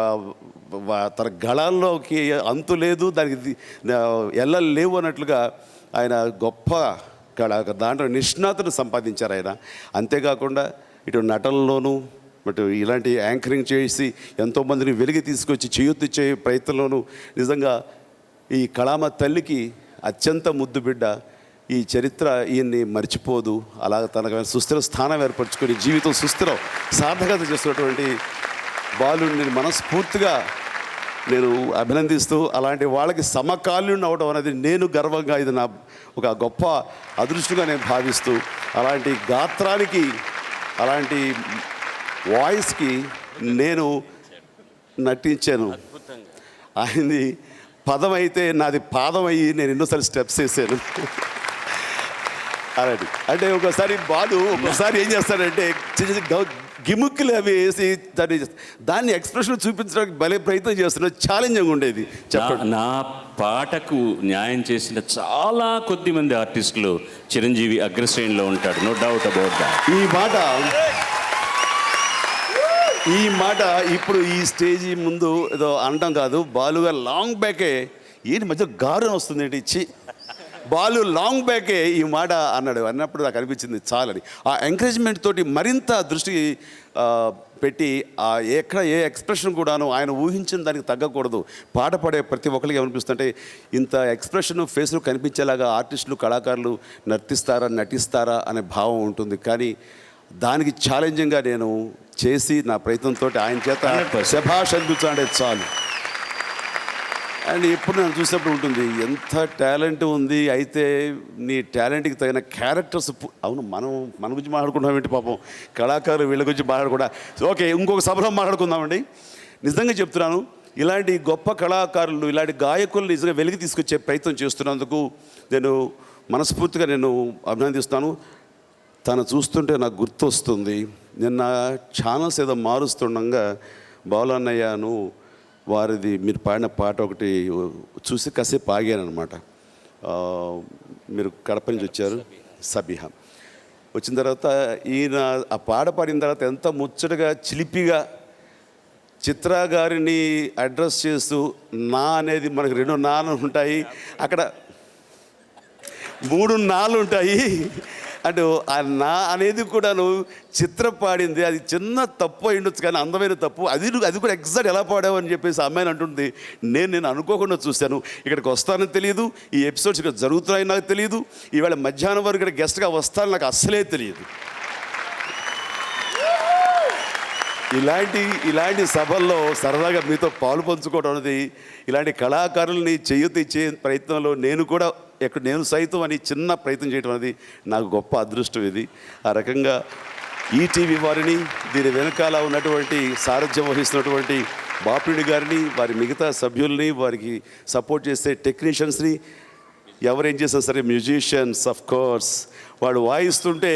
తన గళాల్లోకి అంతు లేదు, దానికి ఎల్లలు లేవు అన్నట్లుగా ఆయన గొప్ప దాంట్లో నిష్ణాతను సంపాదించారు ఆయన. అంతేకాకుండా ఇటు నటనలోనూ, బట్ ఇలాంటి యాంకరింగ్ చేసి ఎంతోమందిని వెలిగి తీసుకొచ్చి చేయూతిచ్చే ప్రయత్నంలోనూ నిజంగా ఈ కళామ తల్లికి అత్యంత ముద్దు బిడ్డ. ఈ చరిత్ర ఈయన్ని మర్చిపోదు. అలా తనకు సుస్థిర స్థానం ఏర్పరచుకొని జీవితం సుస్థిరం సార్థకత చేస్తున్నటువంటి బాలు నేను మనస్ఫూర్తిగా అభినందిస్తూ, అలాంటి వాళ్ళకి సమకాలీనుడు అవడం అనేది నేను గర్వంగా, ఇది నా ఒక గొప్ప అదృష్టంగా నేను భావిస్తూ, అలాంటి గాత్రానికి, అలాంటి వాయిస్కి నేను నటించాను. ఆయనది పదం అయితే నాది పాదం అయ్యి నేను ఎన్నోసార్లు స్టెప్స్ వేసాను. అలాంటి అంటే ఒకసారి బాలు ఏం చేస్తాడంటే గిముక్కులు అవి వేసి దాన్ని ఎక్స్ప్రెషన్ చూపించడానికి భలే ప్రయత్నం చేస్తున్నాడు. ఛాలెంజింగ్ ఉండేది. చెప్పండి. నా పాటకు న్యాయం చేసిన చాలా కొద్ది మంది ఆర్టిస్టులు చిరంజీవి అగ్రశ్రేణిలో ఉంటాడు, నో డౌట్ అబౌట్ దాట్. ఈ మాట ఇప్పుడు ఈ స్టేజీ ముందు ఏదో అనడం కాదు, బాలుగా లాంగ్ బ్యాకే ఏంటి మధ్య గారు వస్తుంది ఏంటి ఇచ్చి బాలు లాంగ్ బ్యాకే ఈ మాట అన్నప్పుడు నాకు అనిపించింది చాలని. ఆ ఎంకరేజ్మెంట్ తోటి మరింత దృష్టి పెట్టి ఎక్కడ ఏ ఎక్స్ప్రెషన్ కూడాను ఆయన ఊహించిన దానికి తగ్గకూడదు. పాట పాడే ప్రతి ఒక్కరికి ఏమనిపిస్తుంటే ఇంత ఎక్స్ప్రెషన్ ఫేస్లో కనిపించేలాగా ఆర్టిస్టులు, కళాకారులు నటిస్తారా అనే భావం ఉంటుంది. కానీ దానికి ఛాలెంజింగ్గా నేను చేసి నా ప్రయత్నంతో ఆయన చేత శభాష్ అనిపించాలంటే చాలు. అండ్ ఎప్పుడు నన్ను చూసినప్పుడు ఉంటుంది, ఎంత టాలెంట్ ఉంది, అయితే నీ టాలెంట్కి తగిన క్యారెక్టర్స్. అవును, మన గురించి మాట్లాడుకుంటాం ఏంటి పాపం, కళాకారులు వీళ్ళ గురించి మాట్లాడకుండా. ఓకే, ఇంకొక సభలో మాట్లాడుకుందామండి. నిజంగా చెప్తున్నాను, ఇలాంటి గొప్ప కళాకారులు, ఇలాంటి గాయకులు నిజంగా వెలికి తీసుకొచ్చే ప్రయత్నం చేస్తున్నందుకు నేను మనస్ఫూర్తిగా అభినందిస్తాను. తను చూస్తుంటే నాకు గుర్తొస్తుంది, నిన్న ఛానల్స్ ఏదో మారుస్తుండగా బాలు అన్నయ్యను వారిది మీరు పాడిన పాట ఒకటి చూసి కాసేపు ఆగాను అనమాట. మీరు కడప నుంచి వచ్చారు, సబిహా వచ్చిన తర్వాత ఈయన ఆ పాట పాడిన తర్వాత ఎంత ముచ్చటగా చిలిపిగా చిత్రా గారిని అడ్రస్ చేస్తూ నా అనేది మనకు 2 నాలు ఉంటాయి, అక్కడ 3 నాలు ఉంటాయి. అంటే ఆ నా అనేది కూడాను చిత్ర పాడింది, అది చిన్న తప్పు అయి ఉండొచ్చు కానీ అందమైన తప్పు. అది కూడా ఎగ్జాక్ట్ ఎలా పాడావు అని చెప్పేసి అమ్మాయిని అంటుంది. నేను అనుకోకుండా చూశాను. ఇక్కడికి వస్తానని తెలియదు, ఈ ఎపిసోడ్స్ ఇక్కడ జరుగుతున్నాయని నాకు తెలియదు, ఈవేళ మధ్యాహ్నం వరకు ఇక్కడ గెస్ట్గా వస్తానని నాకు అస్సలే తెలియదు. ఇలాంటి సభల్లో సరదాగా మీతో పాలు పంచుకోవడం అనేది, ఇలాంటి కళాకారుల్ని చేయూతిచ్చే ప్రయత్నంలో నేను సైతం అని చిన్న ప్రయత్నం చేయడం అనేది నాకు గొప్ప అదృష్టం. ఇది ఆ రకంగా ఈటీవీ వారిని, దీని వెనకాల ఉన్నటువంటి సారథ్యం వహిస్తున్నటువంటి బాపిడి గారిని, వారి మిగతా సభ్యుల్ని, వారికి సపోర్ట్ చేసే టెక్నీషియన్స్ని, ఎవరేం చేసినా సరే మ్యూజిషియన్స్ ఆఫ్ కోర్స్ వాడు వాయిస్తుంటే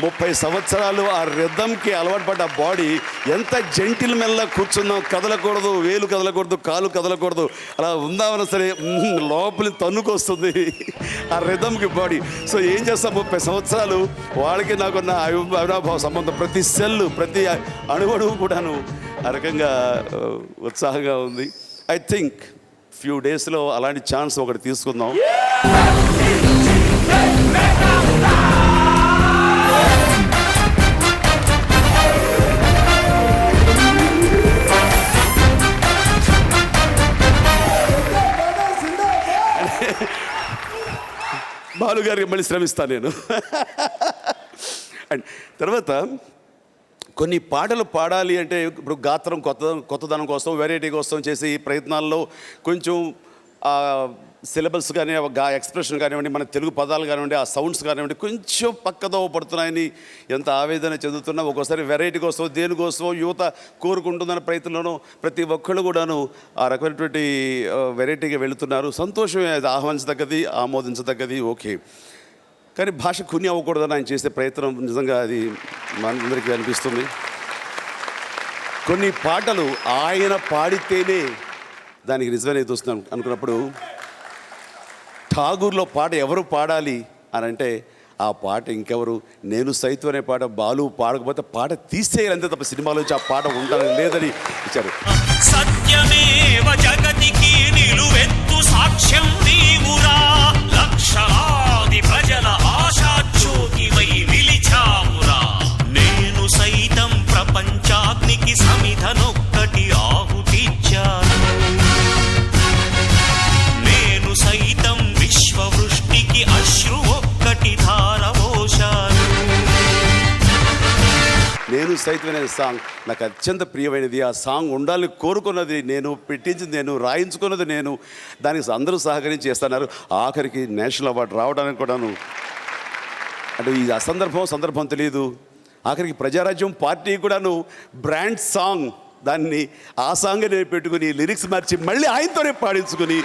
30 సంవత్సరాలు ఆ రిథంకి అలవాటు పడ్డ బాడీ ఎంత జెంటిల్ మెల్ల కూర్చుందాం, కదలకూడదు, వేలు కదలకూడదు, కాలు కదలకూడదు, అలా ఉందామన్నా సరే లోపలి తన్నుకొస్తుంది ఆ రిథంకి బాడీ. సో ఏం చేస్తాం 30 సంవత్సరాలు వాళ్ళకి నాకున్న అవినాభావ సంబంధం, ప్రతి సెల్ ప్రతి అణువణువు కూడాను ఆ రకంగా ఉత్సాహంగా ఉంది. ఐ థింక్ ఫ్యూ డేస్లో అలాంటి ఛాన్స్ ఒకటి తీసుకుందాం. బాలు గారికి మళ్ళీ శ్రమిస్తాను నేను. అండ్ తర్వాత కొన్ని పాటలు పాడాలి అంటే ఇప్పుడు గాత్రం కొత్తదనం కోసం, వెరైటీ కోసం చేసే ఈ ప్రయత్నాల్లో కొంచెం సిలబస్ కానీ ఎక్స్ప్రెషన్ కానివ్వండి, మన తెలుగు పదాలు కానివ్వండి, ఆ సౌండ్స్ కానివ్వండి కొంచెం పక్కదో పడుతున్నాయని ఎంత ఆవేదన చెందుతున్నా, ఒక్కోసారి వెరైటీ కోసం దేనికోసం యువత కోరుకుంటుందన్న ప్రయత్నంలోనూ ప్రతి ఒక్కళ్ళు కూడాను ఆ రకమైనటువంటి వెరైటీగా వెళుతున్నారు. సంతోషమే, అది ఆహ్వానించదగ్గది, ఆమోదించదగ్గది. ఓకే, కానీ భాష కుని అవ్వకూడదని ఆయన చేసే ప్రయత్నం నిజంగా అది మనందరికీ అనిపిస్తుంది. కొన్ని పాటలు ఆయన పాడితేనే దానికి నిజమనేది వస్తున్నాం అనుకున్నప్పుడు, ఠాగూర్లో పాట ఎవరు పాడాలి అని అంటే ఆ పాట ఇంకెవరు, నేను సైతం అనే పాట బాలు పాడకపోతే పాట తీసేయాలంతే తప్ప సినిమాలో వచ్చి ఆ పాట ఉండాలని లేదని ఇచ్చారు. సత్యమేవ జగతికి నిలువెత్తు సాక్ష్యం నీవురా, లక్షలాది ప్రజల ఆశాజ్యోతివై నిలిచావురా. నేను సైతం ప్రపంచాగ్నికి సమిధనొక్కటి ఆహుతిచ్చాను, నేను సైతం విశ్వవృష్టికి అశ్రు ఒక్కటి ధారవోశాను. నేను సైతం అనే సాంగ్ నాకు అత్యంత ప్రియమైనది. ఆ సాంగ్ ఉండాలని కోరుకున్నది నేను, పెట్టించింది నేను, రాయించుకున్నది నేను. దానికి అందరూ సహకరించి చేస్తున్నారు. ఆఖరికి నేషనల్ అవార్డు రావడానికి కూడాను అంటే ఈ సందర్భం తెలియదు. ఆఖరికి ప్రజారాజ్యం పార్టీ కూడాను బ్రాండ్ సాంగ్, దాన్ని ఆ సాంగ్ నేను పెట్టుకుని లిరిక్స్ మార్చి మళ్ళీ ఆయనతోనే పాడించుకుని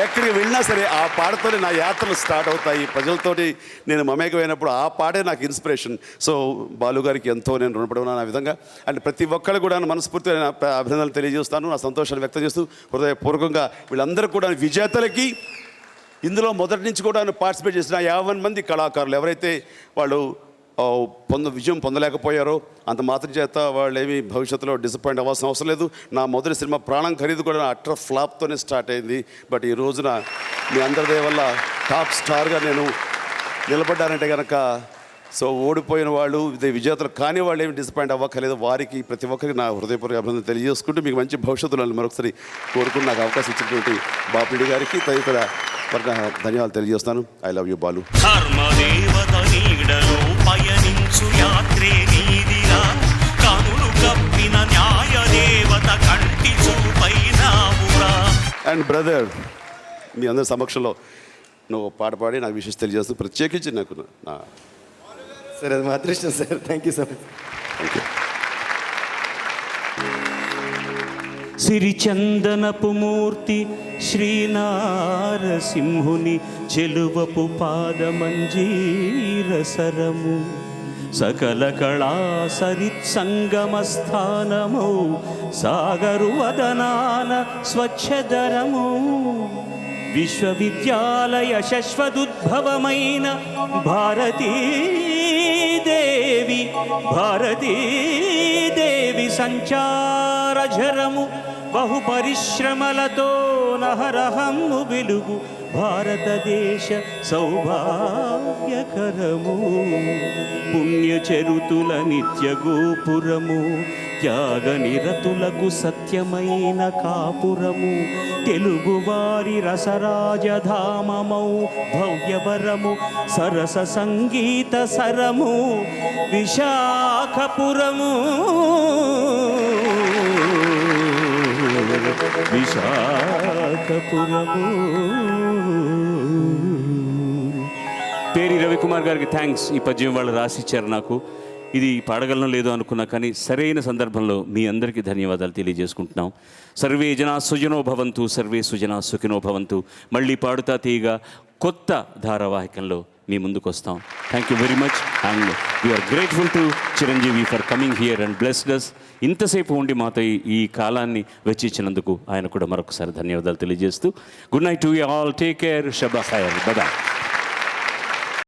ఎక్కడికి వెళ్ళినా సరే ఆ పాటతోనే నా యాత్రలు స్టార్ట్ అవుతాయి. ప్రజలతోటి నేను మమేకమైనప్పుడు ఆ పాటే నాకు ఇన్స్పిరేషన్. సో బాలు గారికి ఎంతో నేను రుణపడి ఉన్నాను ఆ విధంగా. అండ్ ప్రతి ఒక్కళ్ళు కూడా మనస్ఫూర్తిగా అభినందనలు తెలియజేస్తాను, నా సంతోషాన్ని వ్యక్తం చేస్తూ హృదయపూర్వకంగా వీళ్ళందరూ కూడా విజేతలకి, ఇందులో మొదటి నుంచి కూడా పార్టిసిపేట్ చేసిన 50 మంది కళాకారులు ఎవరైతే వాళ్ళు విజయం పొందలేకపోయారో అంత మాత్రం చేత వాళ్ళు ఏమీ భవిష్యత్తులో డిసప్పాయింట్ అవ్వాల్సిన అవసరం లేదు. నా మొదటి సినిమా ప్రాణం ఖరీదు కూడా అట్టర్ ఫ్లాప్తోనే స్టార్ట్ అయింది. బట్ ఈ రోజున మీ అందరి వల్ల టాప్ స్టార్గా నేను నిలబడ్డానంటే కనుక, సో ఓడిపోయిన వాళ్ళు విజేతలు కానీ వాళ్ళు ఏమి డిసప్పాయింట్ అవ్వక్కర్లేదు. వారికి ప్రతి ఒక్కరికి నా హృదయపూర్వక అభినందన తెలియజేసుకుంటూ మీకు మంచి భవిష్యత్తులను మరొకసారి కోరుకుని నాకు అవకాశం ఇచ్చినటువంటి బాపిడి గారికి తదితర ధన్యవాదాలు తెలియజేస్తాను. I love you Balu. ధర్మదేవత నీడలో పయనించు యాత్రే నీదిరా, కనులు కప్పిన న్యాయ దేవత కంటి చూపైనావురా. అండ్ బ్రదర్, మీ అందరి సమక్షంలో నువ్వు పాట పాడి నాకు విషయం తెలియజేస్తూ ప్రత్యేకించి నాకు సార్ అది మా అదృష్టం sir. Thank you so much. Thank you. సిరిచందనపు మూర్తి శ్రీనారసింహుని చెలువపు పాదమంజీరసరము, సకల కళా సరిత్సంగమస్థానమౌ సాగరు వదనాన స్వచ్ఛదరము, విశ్వవిద్యాలయ శశ్వదుద్భవమైన భారతీదేవి సంచారఝరము, బహు పరిశ్రమలతో నహరహము వెలుగు భారతదేశ సౌభాగ్యకరము, పుణ్యచరుతుల నిత్య గోపురము, త్యాగ నిరతులకు సత్యమైన కాపురము, తెలుగువారి రసరాజధామమౌ భవ్యవరము, సరస సంగీత సరము విశాఖపురము, విశాఖపురము. పేరి రవికుమార్ గారికి థ్యాంక్స్. ఈ పద్యం వాళ్ళు రాసిచ్చారు నాకు. ఇది పాడగలను లేదో అనుకున్నా, కానీ సరైన సందర్భంలో మీ అందరికీ ధన్యవాదాలు తెలియజేసుకుంటున్నాం. సర్వే జనా సుజనో భవంతు, సర్వే సుజనా సుఖినో భవంతు. మళ్ళీ పాడుతా తీయగా కొత్త ధారావాహికంలో మీ ముందుకు వస్తాం. Thank you very much and we are grateful to Chiranjeevi for coming here and blessed us. ఇంతసేపు ఉండి మాతో ఈ కాలాన్ని వెచ్చించినందుకు ఆయన కూడా మరొకసారి ధన్యవాదాలు తెలియజేస్తూ good night to you all. Take care. షబా ఖైర్. బాయ్.